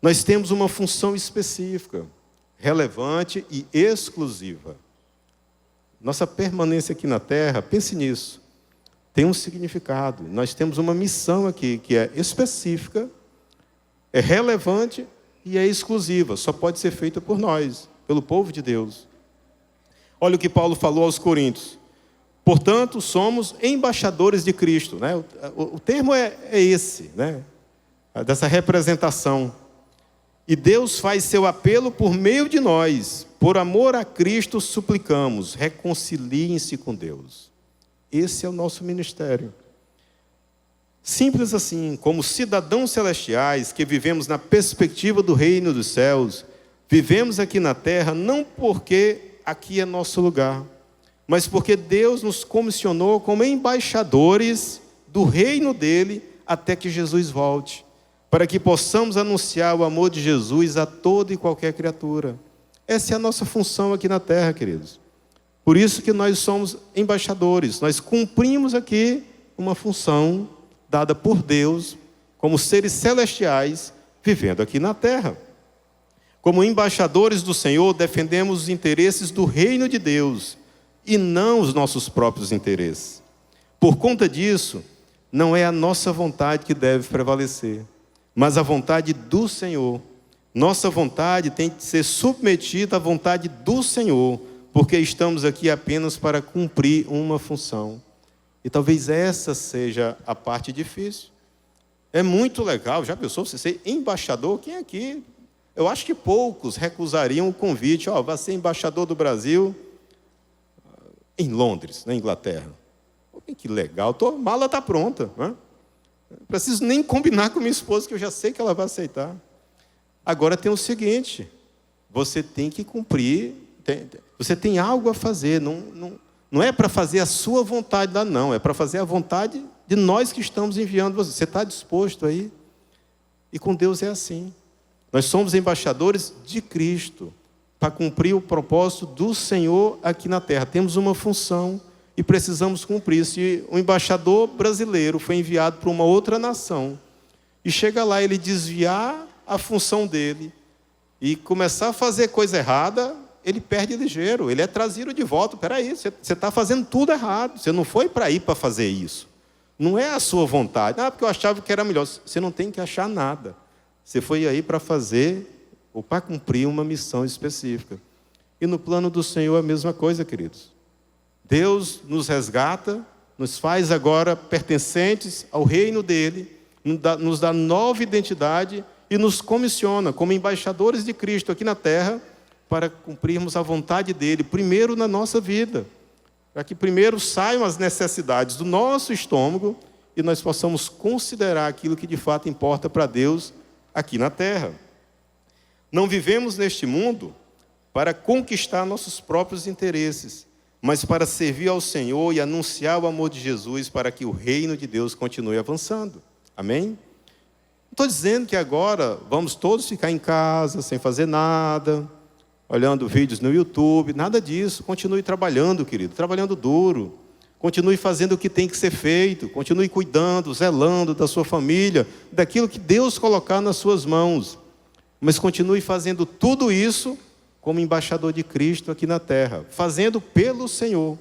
Nós temos uma função específica, relevante e exclusiva. Nossa permanência aqui na terra, pense nisso, tem um significado. Nós temos uma missão aqui que é específica, é relevante e é exclusiva. Só pode ser feita por nós, pelo povo de Deus. Olha o que Paulo falou aos Coríntios. Portanto, somos embaixadores de Cristo. O termo é esse, dessa representação. E Deus faz seu apelo por meio de nós. Por amor a Cristo, suplicamos, reconciliem-se com Deus. Esse é o nosso ministério. Simples assim, como cidadãos celestiais que vivemos na perspectiva do reino dos céus, vivemos aqui na terra não porque aqui é nosso lugar, mas porque Deus nos comissionou como embaixadores do reino dele até que Jesus volte, para que possamos anunciar o amor de Jesus a toda e qualquer criatura. Essa é a nossa função aqui na terra, queridos. Por isso que nós somos embaixadores, nós cumprimos aqui uma função dada por Deus, como seres celestiais, vivendo aqui na terra. Como embaixadores do Senhor, defendemos os interesses do reino de Deus, e não os nossos próprios interesses. Por conta disso, não é a nossa vontade que deve prevalecer, mas a vontade do Senhor. Nossa vontade tem que ser submetida à vontade do Senhor, porque estamos aqui apenas para cumprir uma função. E talvez essa seja a parte difícil. É muito legal, já pensou você ser embaixador? Quem aqui? Eu acho que poucos recusariam o convite. Vai ser embaixador do Brasil em Londres, na Inglaterra. Que legal, a mala está pronta. Não preciso nem combinar com minha esposa, que eu já sei que ela vai aceitar. Agora tem o seguinte, você tem que cumprir, você tem algo a fazer, não é para fazer a sua vontade lá não, é para fazer a vontade de nós que estamos enviando você. Você está disposto aí? E com Deus é assim. Nós somos embaixadores de Cristo, para cumprir o propósito do Senhor aqui na terra. Temos uma função e precisamos cumprir. Se um embaixador brasileiro foi enviado para uma outra nação, e chega lá, ele desviar a função dele, e começar a fazer coisa errada, ele perde ligeiro, ele é trazido de volta. Espera aí, você está fazendo tudo errado, você não foi para ir para fazer isso. Não é a sua vontade. Porque eu achava que era melhor. Você não tem que achar nada. Você foi aí para fazer ou para cumprir uma missão específica. E no plano do Senhor é a mesma coisa, queridos. Deus nos resgata, nos faz agora pertencentes ao reino dele, nos dá nova identidade e nos comissiona como embaixadores de Cristo aqui na terra para cumprirmos a vontade dele, primeiro na nossa vida, para que primeiro saiam as necessidades do nosso estômago e nós possamos considerar aquilo que de fato importa para Deus aqui na terra. Não vivemos neste mundo para conquistar nossos próprios interesses, mas para servir ao Senhor e anunciar o amor de Jesus para que o reino de Deus continue avançando. Amém? Não estou dizendo que agora vamos todos ficar em casa, sem fazer nada, olhando vídeos no YouTube, nada disso. Continue trabalhando, querido, trabalhando duro. Continue fazendo o que tem que ser feito, continue cuidando, zelando da sua família, daquilo que Deus colocar nas suas mãos. Mas continue fazendo tudo isso como embaixador de Cristo aqui na terra, fazendo pelo Senhor.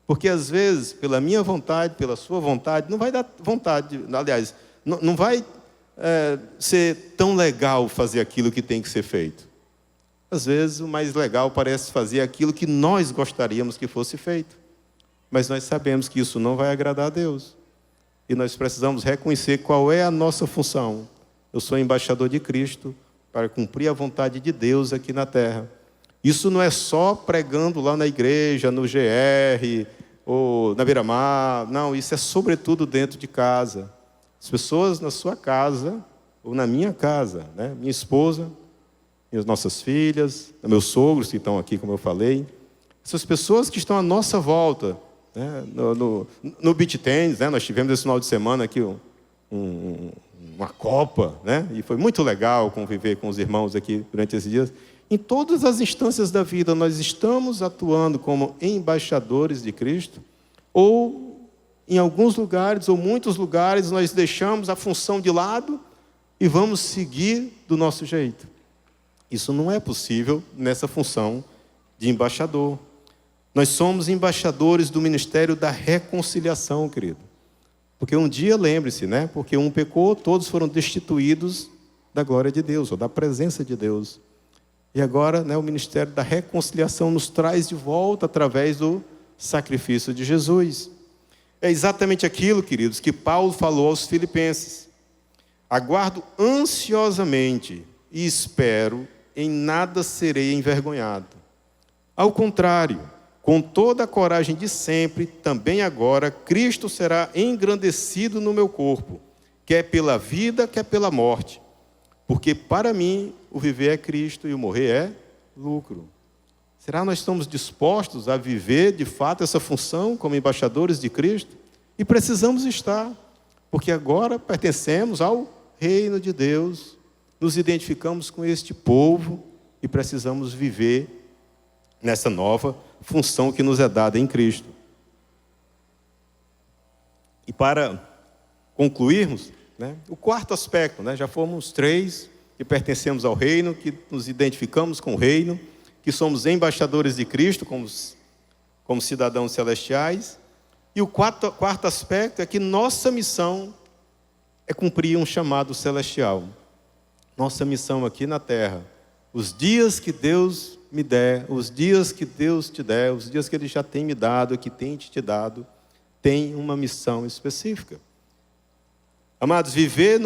Porque às vezes, pela minha vontade, pela sua vontade, não vai dar vontade, aliás, não vai ser tão legal fazer aquilo que tem que ser feito. Às vezes o mais legal parece fazer aquilo que nós gostaríamos que fosse feito. Mas nós sabemos que isso não vai agradar a Deus. E nós precisamos reconhecer qual é a nossa função. Eu sou embaixador de Cristo para cumprir a vontade de Deus aqui na terra. Isso não é só pregando lá na igreja, no GR, ou na beira-mar. Não, isso é sobretudo dentro de casa. As pessoas na sua casa, ou na minha casa, né? Minha esposa, minhas nossas filhas, meus sogros que estão aqui, como eu falei. Essas pessoas que estão à nossa volta, né? No beach tennis, né? Nós tivemos esse final de semana aqui uma Copa, né? E foi muito legal conviver com os irmãos aqui durante esses dias. Em todas as instâncias da vida, nós estamos atuando como embaixadores de Cristo, ou em alguns lugares, ou muitos lugares, nós deixamos a função de lado e vamos seguir do nosso jeito. Isso não é possível nessa função de embaixador. Nós somos embaixadores do ministério da reconciliação, querido. Porque um dia, lembre-se, né? Porque um pecou, todos foram destituídos da glória de Deus, ou da presença de Deus. E agora, né, o ministério da reconciliação nos traz de volta através do sacrifício de Jesus. É exatamente aquilo, queridos, que Paulo falou aos Filipenses. Aguardo ansiosamente e espero, em nada serei envergonhado. Ao contrário, com toda a coragem de sempre, também agora, Cristo será engrandecido no meu corpo, quer pela vida, quer pela morte. Porque para mim, o viver é Cristo e o morrer é lucro. Será que nós estamos dispostos a viver, de fato, essa função como embaixadores de Cristo? E precisamos estar, porque agora pertencemos ao reino de Deus, nos identificamos com este povo e precisamos viver nessa nova função que nos é dada em Cristo. E para concluirmos, né, o quarto aspecto, né, já fomos 3 que pertencemos ao reino, que nos identificamos com o reino, que somos embaixadores de Cristo como cidadãos celestiais. E o quarto aspecto é que nossa missão é cumprir um chamado celestial. Nossa missão aqui na terra, os dias que Deus me der, os dias que Deus te der, os dias que Ele já tem me dado, que tem te dado, tem uma missão específica. Amados, viver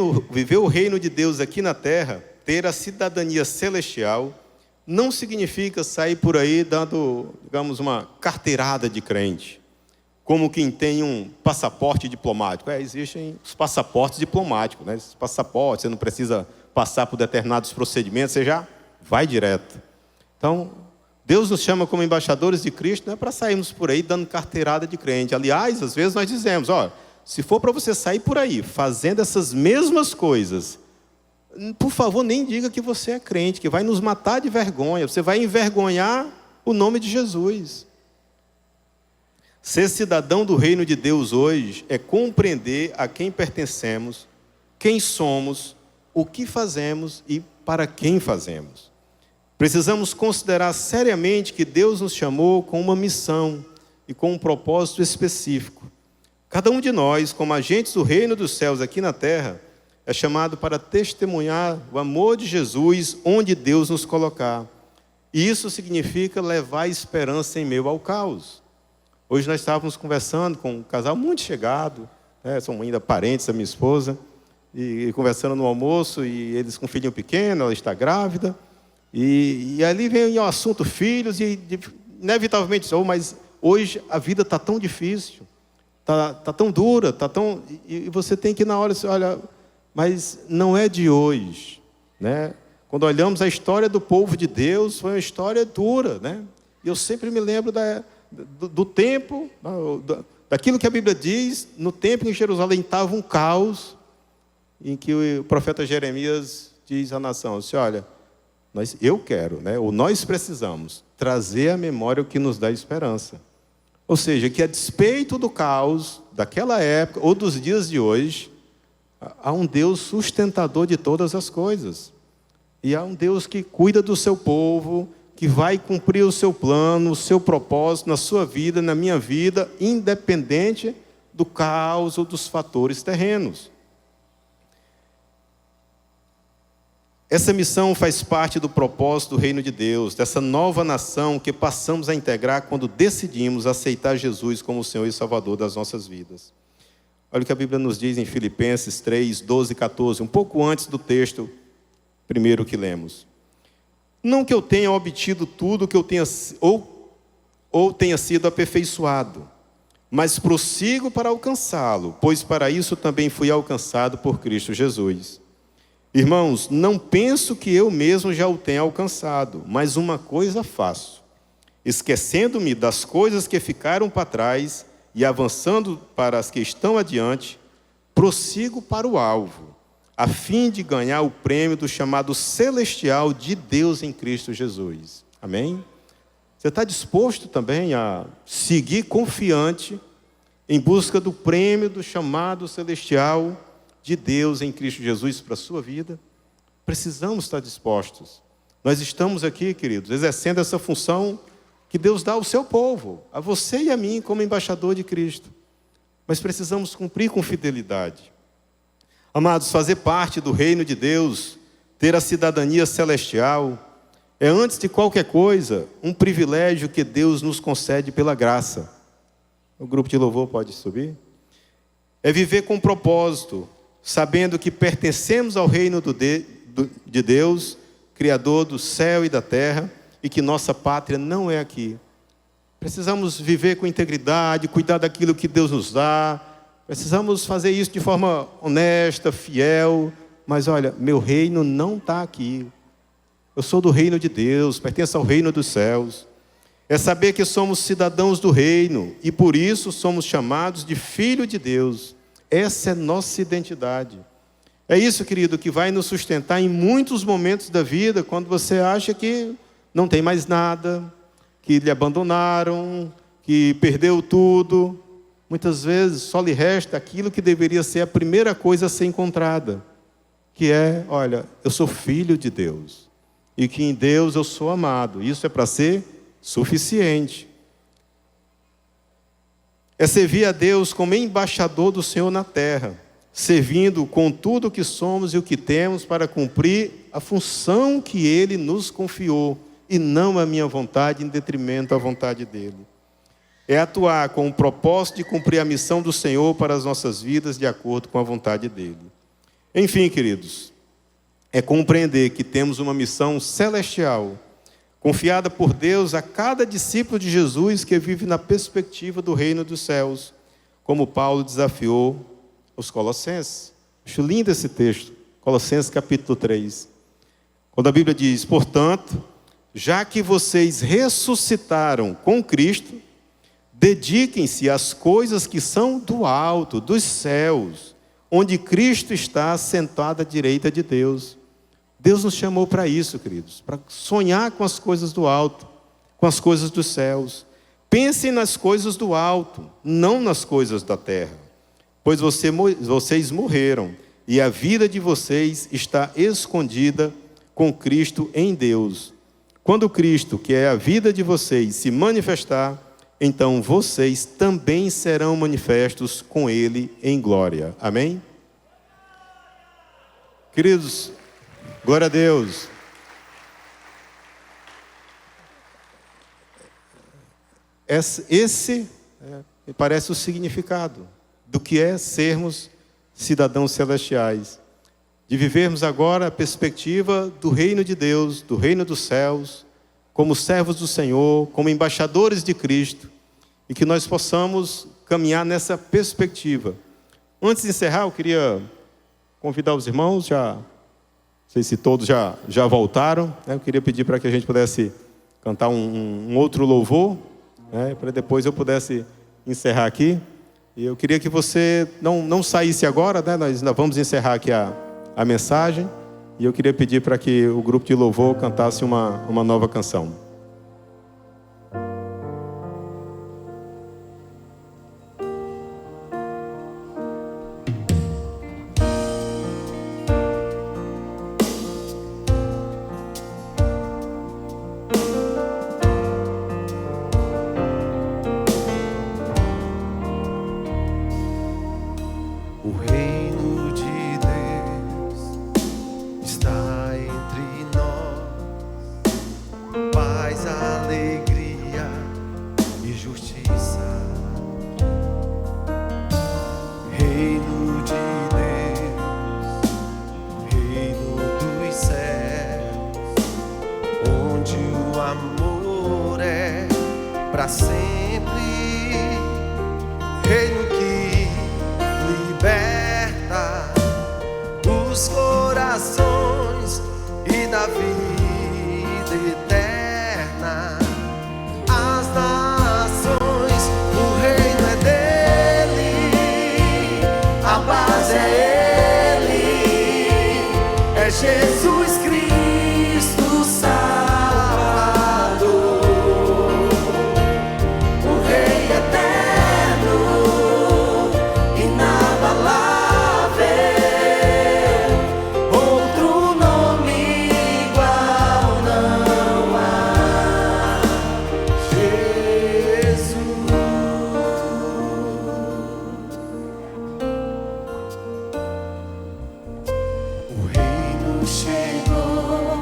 o reino de Deus aqui na terra, ter a cidadania celestial, não significa sair por aí dando, digamos, uma carteirada de crente. como quem tem um passaporte diplomático. Existem os passaportes diplomáticos, né? Esses passaportes, você não precisa passar por determinados procedimentos, você já vai direto. Então, Deus nos chama como embaixadores de Cristo, não é para sairmos por aí dando carteirada de crente. Aliás, às vezes nós dizemos, se for para você sair por aí fazendo essas mesmas coisas, por favor, nem diga que você é crente, que vai nos matar de vergonha, você vai envergonhar o nome de Jesus. Ser cidadão do reino de Deus hoje é compreender a quem pertencemos, quem somos, o que fazemos e para quem fazemos. Precisamos considerar seriamente que Deus nos chamou com uma missão e com um propósito específico. Cada um de nós, como agentes do reino dos céus aqui na terra, é chamado para testemunhar o amor de Jesus onde Deus nos colocar. E isso significa levar esperança em meio ao caos. Hoje nós estávamos conversando com um casal muito chegado, são ainda parentes da minha esposa, e conversando no almoço, e eles com um filhinho pequeno, ela está grávida, e ali vem o assunto filhos, e inevitavelmente, mas hoje a vida está tão difícil, está tão dura, e você tem que na hora, olha, mas não é de hoje, né? Quando olhamos a história do povo de Deus, foi uma história dura, né? E eu sempre me lembro do tempo, daquilo que a Bíblia diz, no tempo em que Jerusalém estava um caos, em que o profeta Jeremias diz à nação, olha, eu quero, ou nós precisamos trazer à memória o que nos dá esperança. Ou seja, que a despeito do caos daquela época ou dos dias de hoje, há um Deus sustentador de todas as coisas. E há um Deus que cuida do seu povo, que vai cumprir o seu plano, o seu propósito na sua vida, na minha vida, independente do caos ou dos fatores terrenos. Essa missão faz parte do propósito do reino de Deus, dessa nova nação que passamos a integrar quando decidimos aceitar Jesus como o Senhor e Salvador das nossas vidas. Olha o que a Bíblia nos diz em Filipenses 3, 12 e 14, um pouco antes do texto primeiro que lemos. Não que eu tenha obtido tudo que eu tenha, ou tenha sido aperfeiçoado, mas prossigo para alcançá-lo, pois para isso também fui alcançado por Cristo Jesus. Irmãos, não penso que eu mesmo já o tenha alcançado, mas uma coisa faço, esquecendo-me das coisas que ficaram para trás e avançando para as que estão adiante, prossigo para o alvo, a fim de ganhar o prêmio do chamado celestial de Deus em Cristo Jesus. Amém? Você está disposto também a seguir confiante em busca do prêmio do chamado celestial de Deus em Cristo Jesus para a sua vida? Precisamos estar dispostos. Nós estamos aqui, queridos, exercendo essa função que Deus dá ao seu povo, a você e a mim como embaixador de Cristo. Mas precisamos cumprir com fidelidade. Amados, fazer parte do reino de Deus, ter a cidadania celestial, é antes de qualquer coisa um privilégio que Deus nos concede pela graça. O grupo de louvor pode subir? É viver com propósito, sabendo que pertencemos ao reino de Deus, Criador do céu e da terra, e que nossa pátria não é aqui. Precisamos viver com integridade, cuidar daquilo que Deus nos dá. Precisamos fazer isso de forma honesta, fiel. Mas olha, meu reino não está aqui. Eu sou do reino de Deus, pertenço ao reino dos céus. É saber que somos cidadãos do reino e por isso somos chamados de filho de Deus. Essa é nossa identidade. É isso, querido, que vai nos sustentar em muitos momentos da vida, quando você acha que não tem mais nada, que lhe abandonaram, que perdeu tudo. Muitas vezes só lhe resta aquilo que deveria ser a primeira coisa a ser encontrada, que é, olha, eu sou filho de Deus, e que em Deus eu sou amado. Isso é para ser suficiente. É servir a Deus como embaixador do Senhor na terra, servindo com tudo o que somos e o que temos para cumprir a função que Ele nos confiou, e não a minha vontade em detrimento da vontade dEle. É atuar com o propósito de cumprir a missão do Senhor para as nossas vidas de acordo com a vontade dEle. Enfim, queridos, é compreender que temos uma missão celestial, confiada por Deus a cada discípulo de Jesus que vive na perspectiva do reino dos céus, como Paulo desafiou os Colossenses. Acho lindo esse texto, Colossenses capítulo 3. Quando a Bíblia diz: portanto, já que vocês ressuscitaram com Cristo, dediquem-se às coisas que são do alto, dos céus, onde Cristo está assentado à direita de Deus. Deus nos chamou para isso, queridos, para sonhar com as coisas do alto, com as coisas dos céus. Pensem nas coisas do alto, não nas coisas da terra, pois vocês morreram e a vida de vocês está escondida com Cristo em Deus. Quando Cristo, que é a vida de vocês, se manifestar, então vocês também serão manifestos com Ele em glória. Amém? Queridos, glória a Deus. Esse me parece o significado do que é sermos cidadãos celestiais. De vivermos agora a perspectiva do reino de Deus, do reino dos céus, como servos do Senhor, como embaixadores de Cristo, e que nós possamos caminhar nessa perspectiva. Antes de encerrar, eu queria convidar os irmãos, não sei se todos já voltaram, né? Eu queria pedir para que a gente pudesse cantar um outro louvor, né? Para depois eu pudesse encerrar aqui. E eu queria que você não saísse agora, né? Nós ainda vamos encerrar aqui a mensagem, e eu queria pedir para que o grupo de louvor cantasse uma nova canção. Para sempre, reino que liberta os corações e dá vida eterna às nações. O reino é dele, a paz é ele, é Jesus Cristo Salvador. Chegou.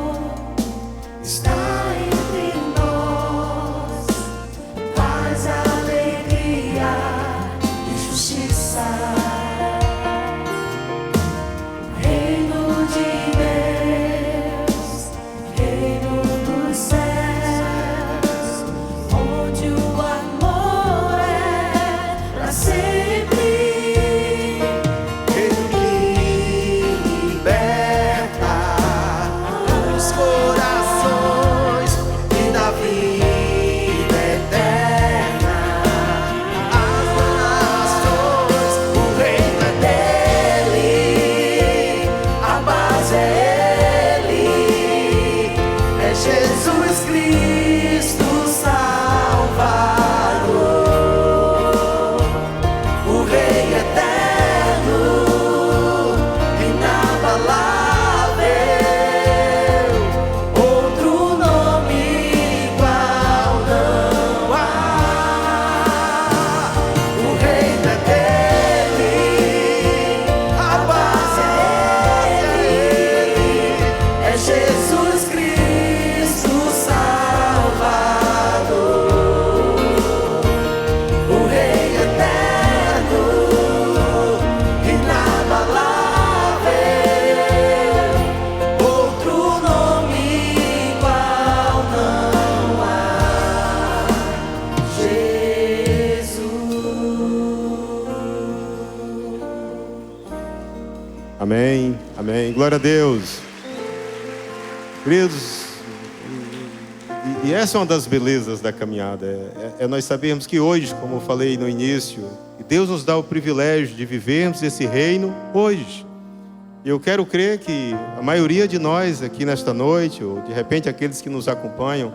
Glória a Deus. Queridos, e essa é uma das belezas da caminhada. É nós sabermos que hoje, como eu falei no início, Deus nos dá o privilégio de vivermos esse reino hoje. E eu quero crer que a maioria de nós aqui nesta noite, ou de repente aqueles que nos acompanham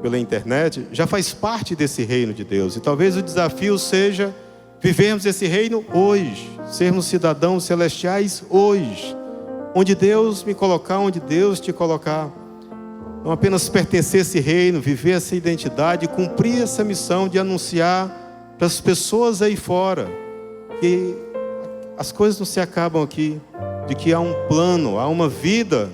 pela internet, já faz parte desse reino de Deus. E talvez o desafio seja vivermos esse reino hoje, sermos cidadãos celestiais hoje, onde Deus me colocar, onde Deus te colocar. Não apenas pertencer a esse reino, viver essa identidade, cumprir essa missão de anunciar para as pessoas aí fora que as coisas não se acabam aqui, de que há um plano, há uma vida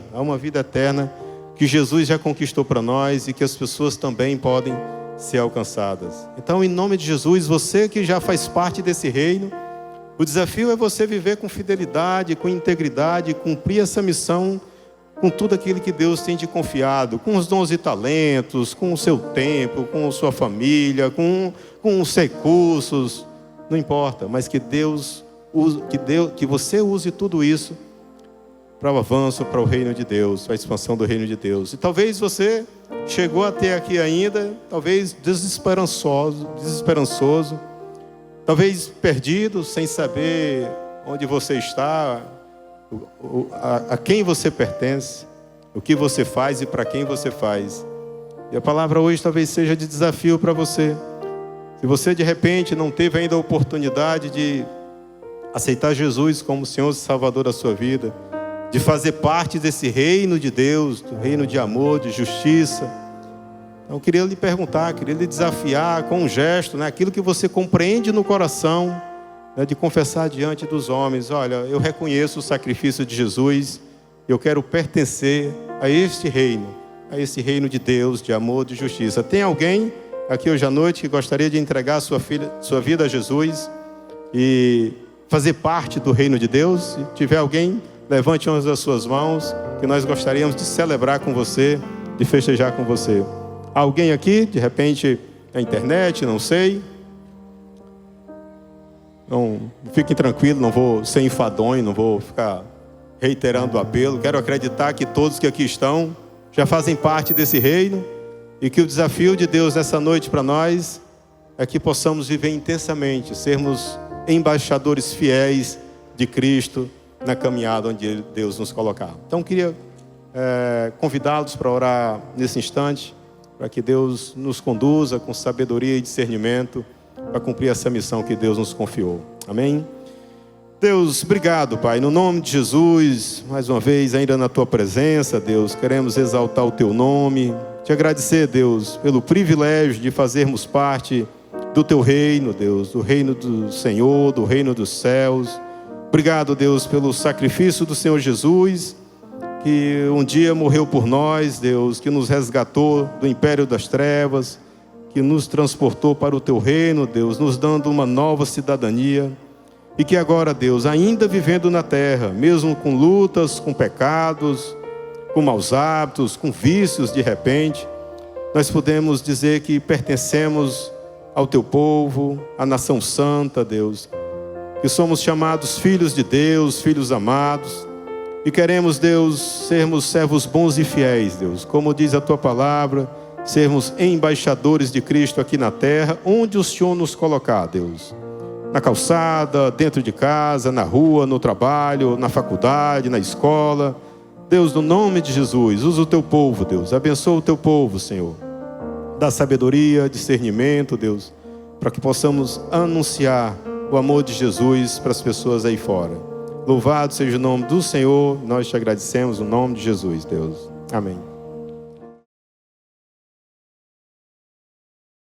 eterna que Jesus já conquistou para nós e que as pessoas também podem ser alcançadas. Então, em nome de Jesus, você que já faz parte desse reino, o desafio é você viver com fidelidade, com integridade, cumprir essa missão com tudo aquilo que Deus tem te confiado, com os dons e talentos, com o seu tempo, com a sua família, com os recursos, não importa, mas que você use tudo isso para o avanço, para o reino de Deus, para a expansão do reino de Deus. E talvez você chegou até aqui ainda, talvez desesperançoso, talvez perdido, sem saber onde você está, a quem você pertence, o que você faz e para quem você faz. E a palavra hoje talvez seja de desafio para você. Se você de repente não teve ainda a oportunidade de aceitar Jesus como Senhor e Salvador da sua vida, de fazer parte desse reino de Deus, do reino de amor, de justiça. Então eu queria lhe perguntar, queria lhe desafiar com um gesto, aquilo que você compreende no coração, de confessar diante dos homens: olha, eu reconheço o sacrifício de Jesus, eu quero pertencer a este reino de Deus, de amor, de justiça. Tem alguém aqui hoje à noite que gostaria de entregar sua vida a Jesus e fazer parte do reino de Deus? Se tiver alguém, levante uma das suas mãos, que nós gostaríamos de celebrar com você, de festejar com você. Alguém aqui, de repente, na internet, não sei. Não, fiquem tranquilos, não vou ser enfadonho, não vou ficar reiterando o apelo. Quero acreditar que todos que aqui estão já fazem parte desse reino e que o desafio de Deus nessa noite para nós é que possamos viver intensamente, sermos embaixadores fiéis de Cristo na caminhada onde Deus nos colocar. Então queria convidá-los para orar nesse instante, para que Deus nos conduza com sabedoria e discernimento para cumprir essa missão que Deus nos confiou. Amém? Deus, obrigado, Pai, no nome de Jesus, mais uma vez, ainda na Tua presença, Deus, queremos exaltar o Teu nome, te agradecer, Deus, pelo privilégio de fazermos parte do Teu reino, Deus, do reino do Senhor, do reino dos céus. Obrigado, Deus, pelo sacrifício do Senhor Jesus, que um dia morreu por nós, Deus, que nos resgatou do império das trevas, que nos transportou para o Teu reino, Deus, nos dando uma nova cidadania. E que agora, Deus, ainda vivendo na terra, mesmo com lutas, com pecados, com maus hábitos, com vícios de repente, nós podemos dizer que pertencemos ao Teu povo, à nação santa, Deus, que somos chamados filhos de Deus, filhos amados, e queremos, Deus, sermos servos bons e fiéis, Deus, como diz a Tua palavra, sermos embaixadores de Cristo aqui na terra, onde o Senhor nos colocar, Deus. Na calçada, dentro de casa, na rua, no trabalho, na faculdade, na escola. Deus, no nome de Jesus, usa o Teu povo, Deus. Abençoa o Teu povo, Senhor. Dá sabedoria, discernimento, Deus, para que possamos anunciar o amor de Jesus para as pessoas aí fora. Louvado seja o nome do Senhor. Nós te agradecemos no nome de Jesus, Deus. Amém.